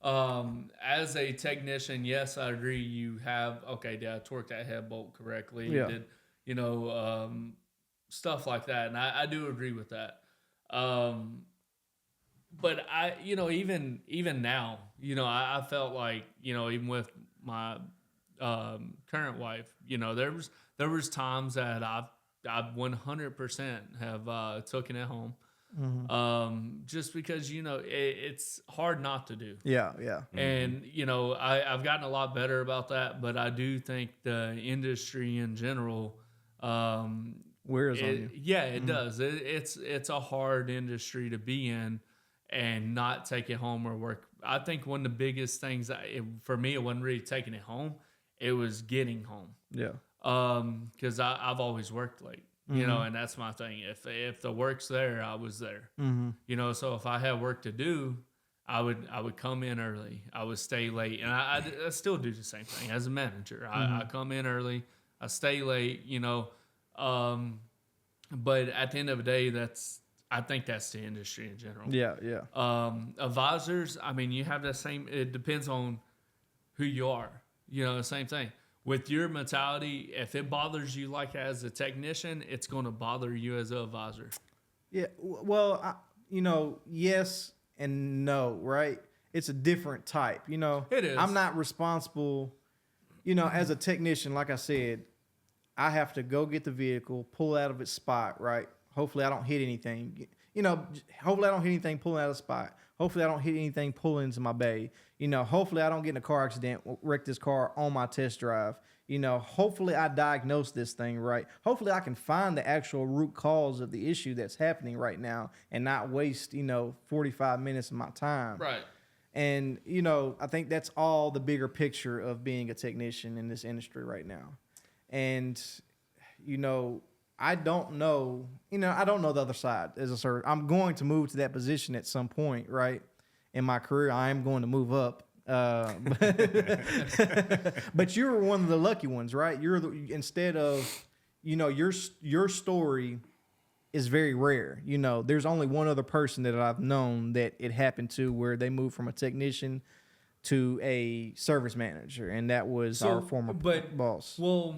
As a technician, yes, I agree. You have, did I torque that head bolt correctly? Yeah. You know, stuff like that. And I do agree with that. But you know, even now, you know, I felt like, you know, even with my current wife, you know, there was times that I've 100% have taken it home. Just because, you know, it's hard not to do. Yeah, yeah. And, you know, I've gotten a lot better about that, but I do think the industry in general wears on you. Yeah, it does. It's a hard industry to be in and not take it home or work. I think one of the biggest things for me, it wasn't really taking it home. It was getting home. Yeah. Because I've always worked late. You know, and that's my thing. If the work's there, I was there. You know, so if I had work to do, I would come in early. I would stay late, and I still do the same thing as a manager. I come in early, I stay late. You know, but at the end of the day, I think that's the industry in general. Yeah, yeah. Advisors, I mean, you have the same. It depends on who you are. You know, the same thing. With your mentality, if it bothers you like as a technician, it's going to bother you as an advisor. Yeah, well, you know, yes and no, right? It's a different type, you know. It is. I'm not responsible, you know, as a technician, like I said, I have to go get the vehicle, pull it out of its spot, right? Hopefully I don't hit anything. You know, hopefully I don't hit anything pulling out of the spot. Hopefully I don't hit anything pulling into my bay. You know, hopefully I don't get in a car accident, wreck this car on my test drive. You know, hopefully I diagnose this thing right. Hopefully I can find the actual root cause of the issue that's happening right now and not waste, you know, 45 minutes of my time. Right. And, you know, I think that's all the bigger picture of being a technician in this industry right now. And, you know, I don't know the other side as a server. I'm going to move to that position at some point, right? In my career, I am going to move up. But you're one of the lucky ones, right? Instead of, you know, your story is very rare. You know, there's only one other person that I've known that it happened to where they moved from a technician to a service manager, and that was our former boss. Well,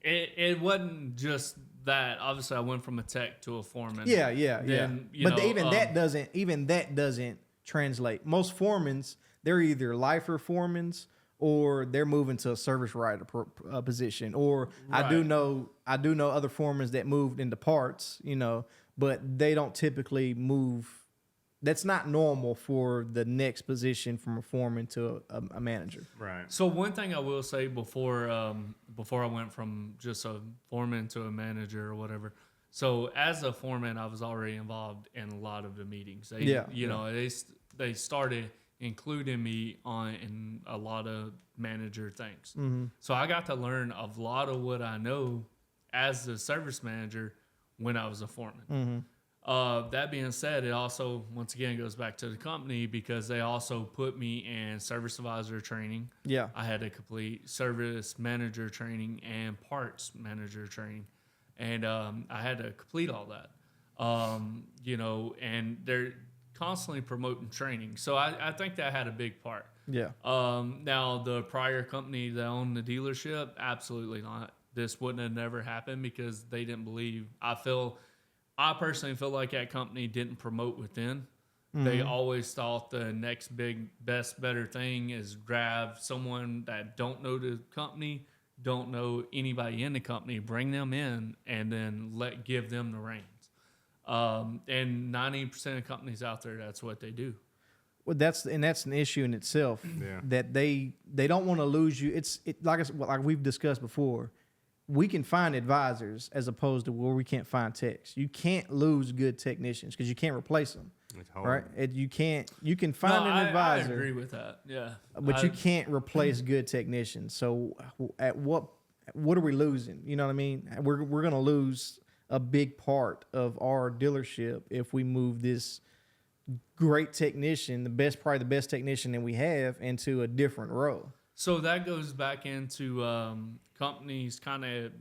It wasn't just that. Obviously, I went from a tech to a foreman. Then, but even that doesn't translate. Most foremans, they're either lifer foremans or they're moving to a service writer position. Or right. I do know other foremans that moved into parts, but they don't typically move. That's not normal for the next position from a foreman to a manager. Right. So one thing I will say before I went from just a foreman to a manager or whatever. So as a foreman, I was already involved in a lot of the meetings. They started including me in a lot of manager things. Mm-hmm. So I got to learn a lot of what I know as the service manager when I was a foreman. Mm-hmm. That being said, it also, once again, goes back to the company because they also put me in service advisor training. Yeah. I had to complete service manager training and parts manager training. And I had to complete all that. And they're constantly promoting training. So I think that had a big part. Yeah. Now, the prior company that owned the dealership, absolutely not. This wouldn't have never happened because they didn't believe. I personally feel like that company didn't promote within. Mm-hmm. They always thought the next big, best, better thing is grab someone that don't know the company, don't know anybody in the company, bring them in, and then give them the reins. And 90% of companies out there, that's what they do. Well, that's an issue in itself. Yeah. That they don't want to lose you. Like we've discussed before. We can find advisors as opposed to where we can't find techs. You can't lose good technicians because you can't replace them. It's hard. Right? You can find an advisor. I agree with that. Yeah. But you can't replace good technicians. So at what are we losing? You know what I mean? We're going to lose a big part of our dealership if we move this great technician, probably the best technician that we have, into a different role. So that goes back into companies kind of,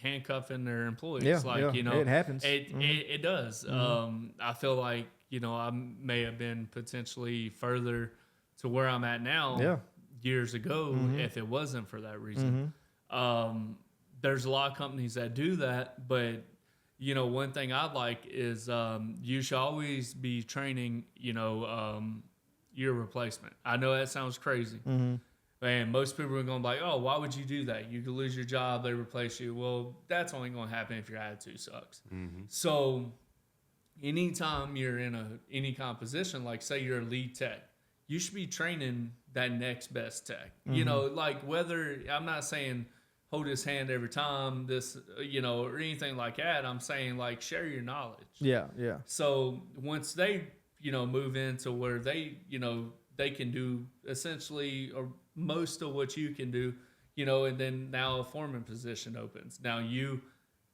handcuffing their employees. It happens. It does. Mm-hmm. I feel like, I may have been potentially further to where I'm at now years ago if it wasn't for that reason. Mm-hmm. There's a lot of companies that do that, but, one thing I like is you should always be training, your replacement. I know that sounds crazy. Mm-hmm. And most people are going to be like, oh, why would you do that? You could lose your job, they replace you. Well, that's only going to happen if your attitude sucks. Mm-hmm. So anytime you're in any kind of position, like say you're a lead tech, you should be training that next best tech. Mm-hmm. Whether, I'm not saying hold his hand every time, or anything like that. I'm saying share your knowledge. Yeah, yeah. So once they move into where they can do essentially or most of what you can do, and then now a foreman position opens. Now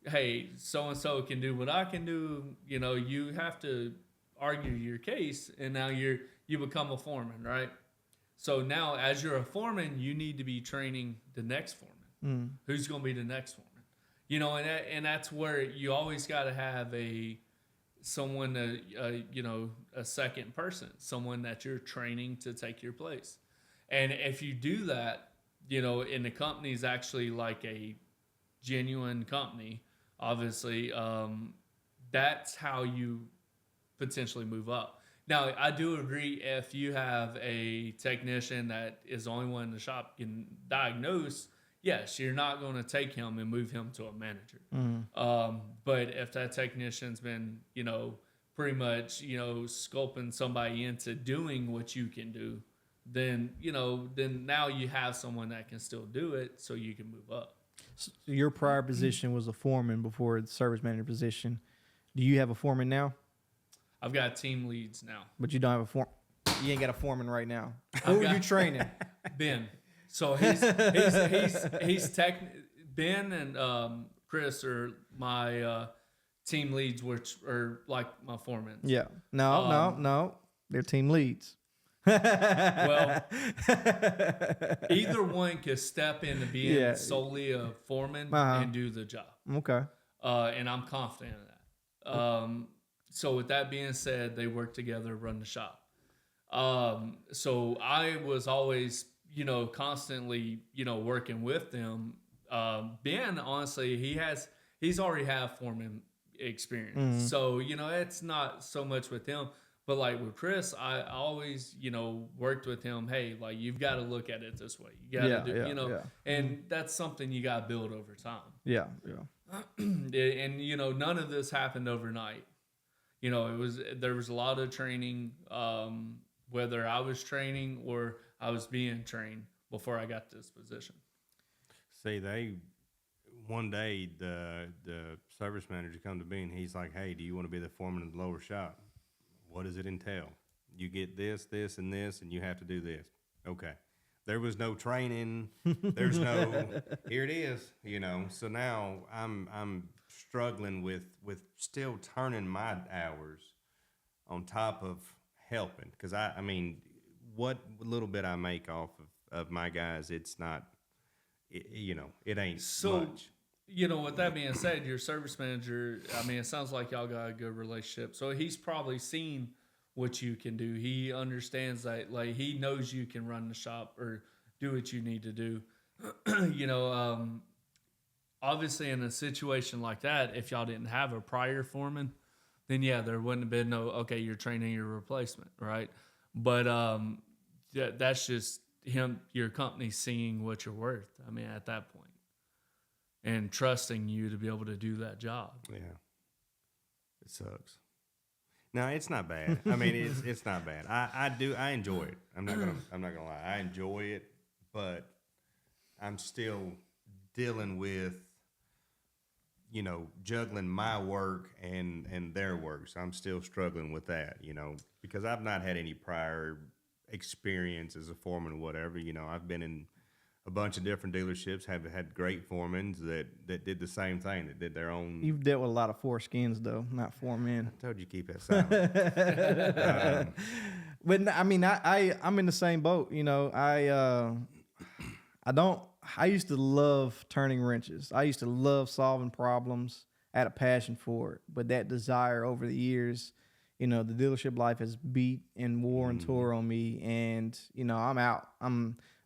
hey, so-and-so can do what I can do, you have to argue your case, and now you become a foreman, right? So now as you're a foreman, you need to be training the next foreman. Mm. Who's going to be the next foreman? And that's where you always got to have someone, a second person, someone that you're training to take your place. And if you do that, and the company is actually like a genuine company, obviously, that's how you potentially move up. Now, I do agree if you have a technician that is the only one in the shop can diagnose, yes, you're not going to take him and move him to a manager. Mm-hmm. But if that technician's been, pretty much, scoping somebody into doing what you can do, then now you have someone that can still do it so you can move up. So your prior position was a foreman before the service manager position. Do you have a foreman now? I've got team leads now. But you don't have a foreman. You ain't got a foreman right now. Who are you training? Ben. So he's Ben and Chris are my team leads, which are like my foremen. Yeah. No. They're team leads. Well, either one could step into being solely a foreman and do the job. Okay. And I'm confident in that. So with that being said, they work together, run the shop. So I was always, constantly, working with them Ben, honestly, he's already have foreman experience. Mm-hmm. So, it's not so much with him. But like with Chris, I always, worked with him. Hey, like you've got to look at it this way. You got to do, and that's something you got to build over time. Yeah. And none of this happened overnight. There was a lot of training, whether I was training or I was being trained before I got this position. See, one day the service manager come to me and he's like, "Hey, do you want to be the foreman of the lower shop? What does it entail? You get this, this, and this, and you have to do this." Okay. There was no training. There's no, here it is, So now I'm struggling with still turning my hours on top of helping. Because, I mean, what little bit I make off of my guys, it's not, it ain't much. With that being said, your service manager, I mean, it sounds like y'all got a good relationship. So he's probably seen what you can do. He understands that, like, he knows you can run the shop or do what you need to do. Obviously in a situation like that, if y'all didn't have a prior foreman, then yeah, there wouldn't have been okay, you're training your replacement, right? But that's just your company seeing what you're worth. I mean, at that point. And trusting you to be able to do that job. Yeah, it sucks. No, it's not bad. I mean, it's not bad. I enjoy it. I'm not gonna lie. I enjoy it, but I'm still dealing with, juggling my work and their work. So I'm still struggling with that, because I've not had any prior experience as a foreman or whatever. I've been in a bunch of different dealerships, have had great foremans that did the same thing, that did their own. You've dealt with a lot of foreskins, though, not foremen. I told you keep that silent. But I mean, I'm in the same boat. I used to love turning wrenches. I used to love solving problems. I had a passion for it, but that desire over the years, the dealership life has beat and wore and tore on me, and I'm out.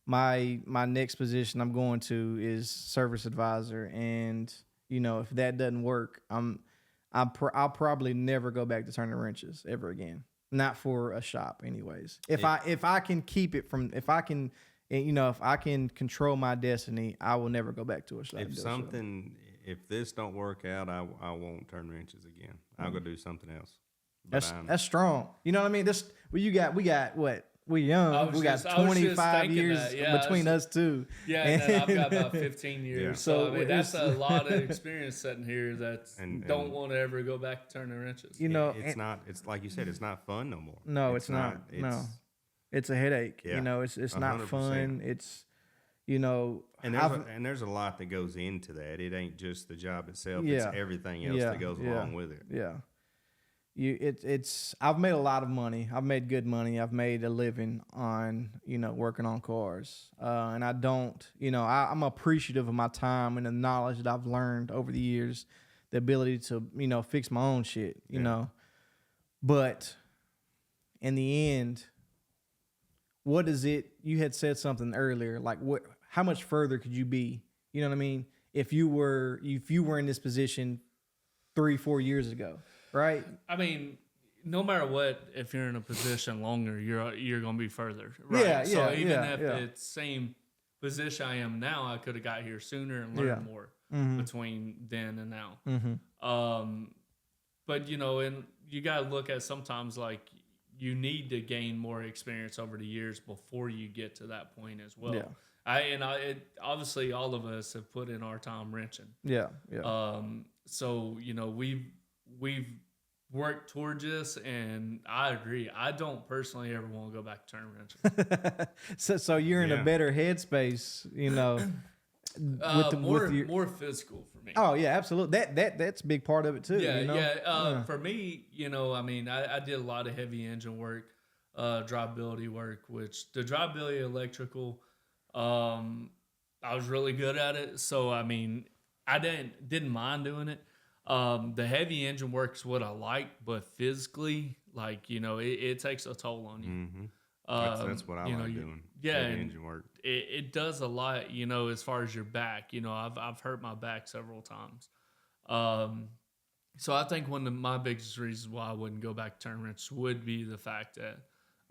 My next position I'm going to is service advisor, and if that doesn't work, I'll probably never go back to turning wrenches ever again. Not for a shop, anyways. If I can keep it from, if I can control my destiny, I will never go back to a shop. If this don't work out, I won't turn wrenches again. I'll go do something else. That's strong. You know what I mean? We got what? We're young. We got 25 years between us two. Yeah, and I've got about 15 years. Yeah. So I mean, that's a lot of experience sitting here that don't want to ever go back to turning wrenches. It's like you said, it's not fun no more. No, it's not. It's a headache. Yeah. It's not 100%. Fun. It's and there's a lot that goes into that. It ain't just the job itself. Yeah. It's everything else that goes along with it. Yeah. I've made a lot of money. I've made good money. I've made a living on, working on cars. And I don't, I'm appreciative of my time and the knowledge that I've learned over the years, the ability to, fix my own shit, you know. But in the end, what is it? You had said something earlier, like how much further could you be? You know what I mean? If you were in this position 3-4 years ago. Right. I mean, no matter what, if you're in a position longer, you're going to be further. Right. Yeah. So even if it's same position I am now, I could have got here sooner and learned more between then and now. Mm-hmm. But and you got to look at sometimes like you need to gain more experience over the years before you get to that point as well. Yeah. Obviously all of us have put in our time wrenching. Yeah. Yeah. So we've worked towards this, and I agree. I don't personally ever want to go back to turn wrenches. so you're in a better headspace, more physical for me. Oh yeah, absolutely. That's a big part of it too. For me, I mean, I did a lot of heavy engine work, drivability work, which the drivability electrical, I was really good at it. So I mean, I didn't mind doing it. The heavy engine work is what I like, but physically, like, it takes a toll on you. That's what I like doing. Yeah, heavy and engine work. it does a lot, as far as your back. I've hurt my back several times. So I think one of my biggest reasons why I wouldn't go back to turn wrench would be the fact that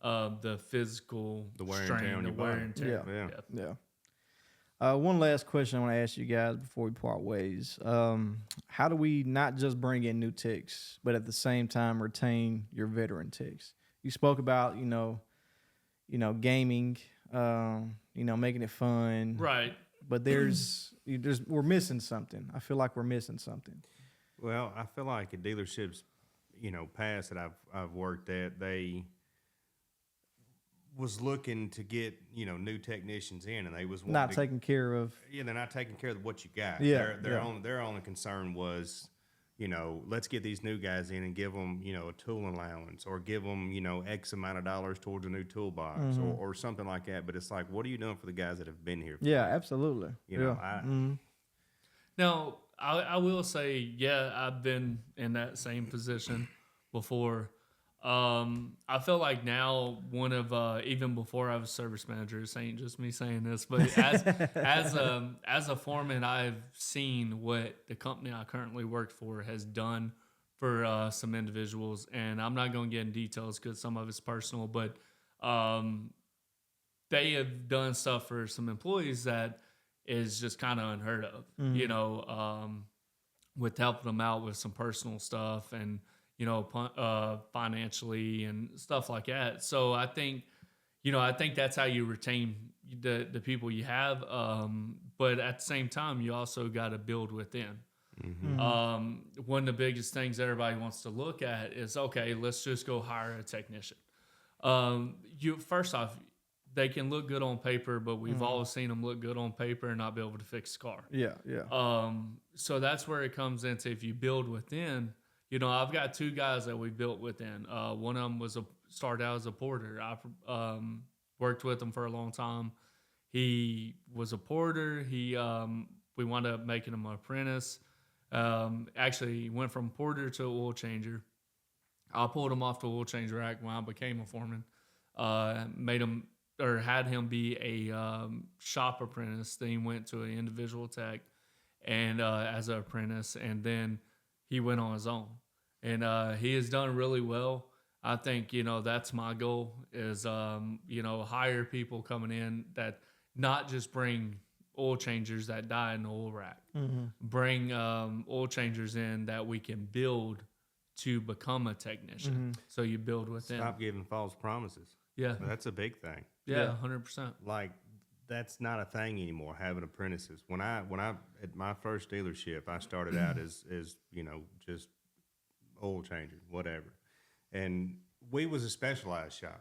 the physical wear and strain, tear on the your wear body. and tear. Yeah. One last question I want to ask you guys before we part ways. How do we not just bring in new techs, but at the same time retain your veteran techs? You spoke about, gaming, making it fun. Right. But we're missing something. I feel like we're missing something. Well, I feel like at dealerships, past that I've worked at, they was looking to get new technicians in, and they was not taking care of. Yeah, they're not taking care of what you got. Yeah, their only concern was, let's get these new guys in and give them a tool allowance, or give them X amount of dollars towards a new toolbox, or something like that. But it's like, what are you doing for the guys that have been here? Yeah, absolutely. Now, I will say, yeah, I've been in that same position before. I feel like now one of even before I was service manager, this ain't just me saying this, but as a foreman, I've seen what the company I currently work for has done for some individuals, and I'm not going to get in details because some of it's personal, but they have done stuff for some employees that is just kind of unheard of, with helping them out with some personal stuff and financially and stuff like that. So I think that's how you retain the people you have. But at the same time, you also got to build within. One of the biggest things everybody wants to look at is, okay, let's just go hire a technician. First off, they can look good on paper, but we've all seen them look good on paper and not be able to fix a car. Yeah. So that's where it comes into, if you build within. I've got two guys that we built within. One of them started out as a porter. I worked with him for a long time. He was a porter. We wound up making him an apprentice. Actually, he went from porter to oil changer. I pulled him off the oil change rack when I became a foreman. Had him be a shop apprentice. Then he went to an individual tech and as an apprentice, and then he went on his own. And he has done really well. I think, that's my goal is, hire people coming in that not just bring oil changers that die in the oil rack. Bring oil changers in that we can build to become a technician. So you build within. Stop giving false promises. Yeah. That's a big thing. Yeah, 100%. Like, that's not a thing anymore, having apprentices. When I at my first dealership, I started out as just oil changer, whatever. And we was a specialized shop.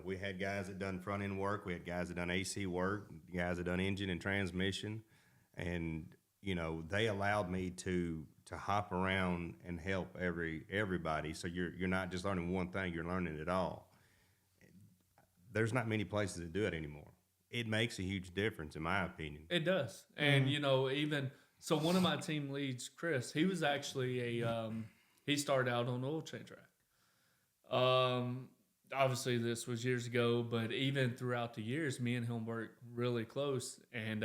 We had guys that done front end work, we had guys that done AC work, guys that done engine and transmission. And, they allowed me to hop around and help everybody. So you're not just learning one thing, you're learning it all. There's not many places that do it anymore. It makes a huge difference, in my opinion. It does. And, even so, one of my team leads, Chris, he was actually he started out on oil change rack. Obviously, this was years ago, but even throughout the years, me and him worked really close. And,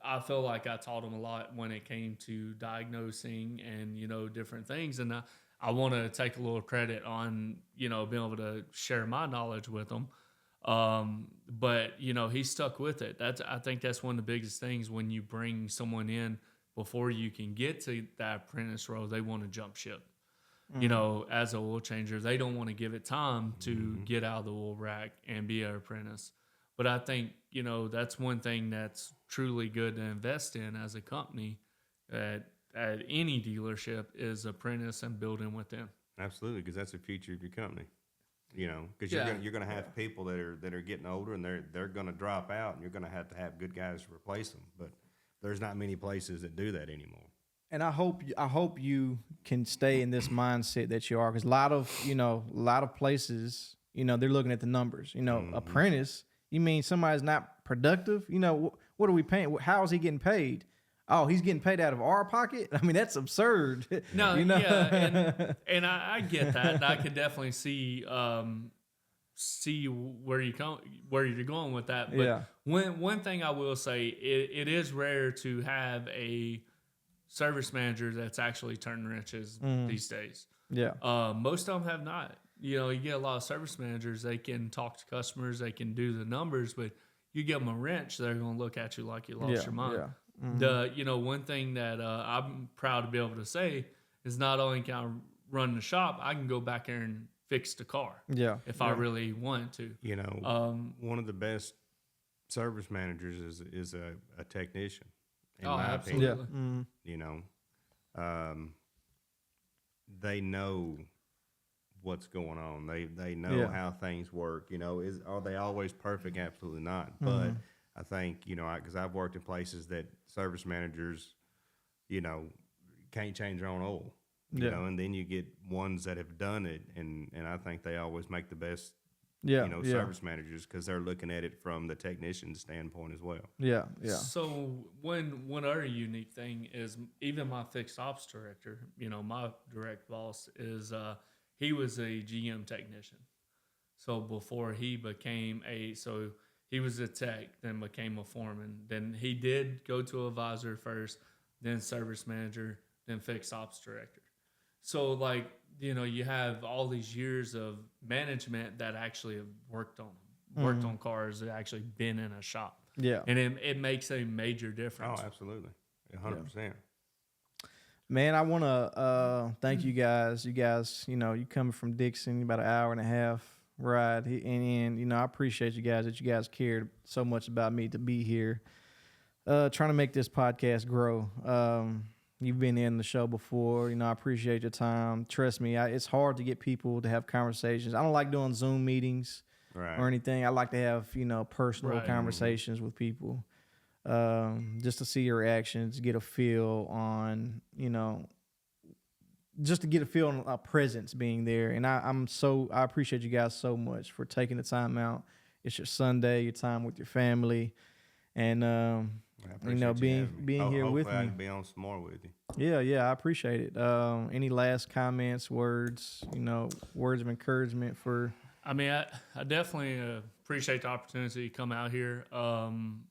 I feel like I taught him a lot when it came to diagnosing and, different things. And I want to take a little credit on, being able to share my knowledge with him. But he stuck with it. I think that's one of the biggest things when you bring someone in before you can get to that apprentice role, they want to jump ship. As an oil changer, they don't want to give it time to get out of the oil rack and be an apprentice. But I think, that's one thing that's truly good to invest in as a company at any dealership is apprentice and building within. Absolutely, because that's the future of your company. Because you're gonna have people that are getting older and they're gonna drop out, and you're gonna have to have good guys to replace them. But there's not many places that do that anymore. And I hope you can stay in this mindset that you are, because a lot of places, they're looking at the numbers. Apprentice, you mean somebody's not productive? What are we paying? How is he getting paid? Oh, he's getting paid out of our pocket? I mean, that's absurd. No, yeah, and I get that. And I could definitely see see where you're going with that. But Yeah. one thing I will say, it is rare to have a service manager that's actually turning wrenches these days. Yeah. Most of them have not. You get a lot of service managers, they can talk to customers, they can do the numbers, but you give them a wrench, they're going to look at you like you lost your mind. Yeah. One thing that I'm proud to be able to say is not only can I run the shop, I can go back there and fix the car. Yeah. If I really wanted to. One of the best service managers is a technician. In my absolutely. opinion. They know what's going on. They know how things work. Are they always perfect? Absolutely not. But I think because I've worked in places that service managers, can't change their own oil. And then you get ones that have done it, and I think they always make the best. Service managers, because they're looking at it from the technician's standpoint as well. Yeah, yeah. So one other unique thing is even my fixed ops director, my direct boss is he was a GM technician. So before he became he was a tech, then became a foreman. Then he did go to advisor first, then service manager, then fixed ops director. So you have all these years of management that actually have worked on cars, that actually been in a shop. Yeah. And it makes a major difference. Oh, absolutely. 100%. Man, I want to thank you guys. You guys, you coming from Dixon, about an hour and a half ride. And I appreciate you guys that you guys cared so much about me to be here. Trying to make this podcast grow. You've been in the show before. I appreciate your time. Trust me, it's hard to get people to have conversations. I don't like doing Zoom meetings or anything. I like to have, personal conversations with people, just to see your reactions, get a feel on, just to get a feel on a presence being there. And I appreciate you guys so much for taking the time out. It's your Sunday, your time with your family, and being here with me. I can be on some more with you. Yeah, I appreciate it. Any last comments, words, words of encouragement for? I mean, I definitely appreciate the opportunity to come out here. One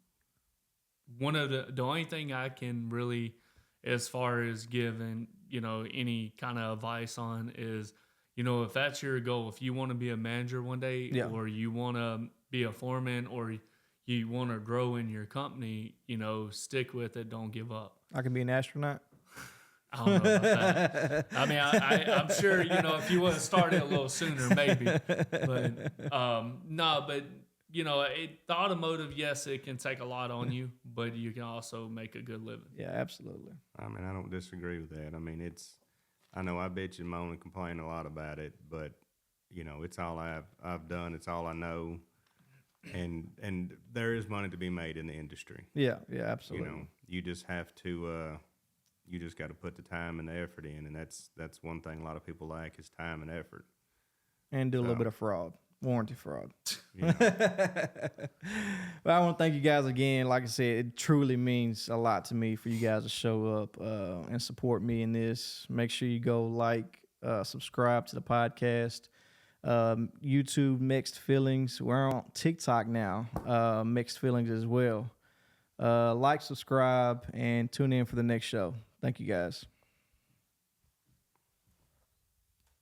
of the only thing I can really, as far as giving, any kind of advice on is, if that's your goal, if you want to be a manager one day, or you want to be a foreman, or you want to grow in your company, stick with it. Don't give up. I can be an astronaut. I don't know about that. I mean, I'm sure, if you would have started a little sooner, maybe. But, the automotive, yes, it can take a lot on you, but you can also make a good living. Yeah, absolutely. I mean, I don't disagree with that. I mean, I know I bitch and moan and complain a lot about it, but, it's all I've done. It's all I know. And there is money to be made in the industry. Yeah, absolutely. You just have to, you just got to put the time and the effort in, and that's one thing a lot of people lack is time and effort. And do a little bit of fraud, warranty fraud. But I want to thank you guys again. Like I said, it truly means a lot to me for you guys to show up and support me in this. Make sure you go subscribe to the podcast. YouTube, Mixed Feelings. We're on TikTok now, Mixed Feelings as well. Subscribe, and tune in for the next show. Thank you guys.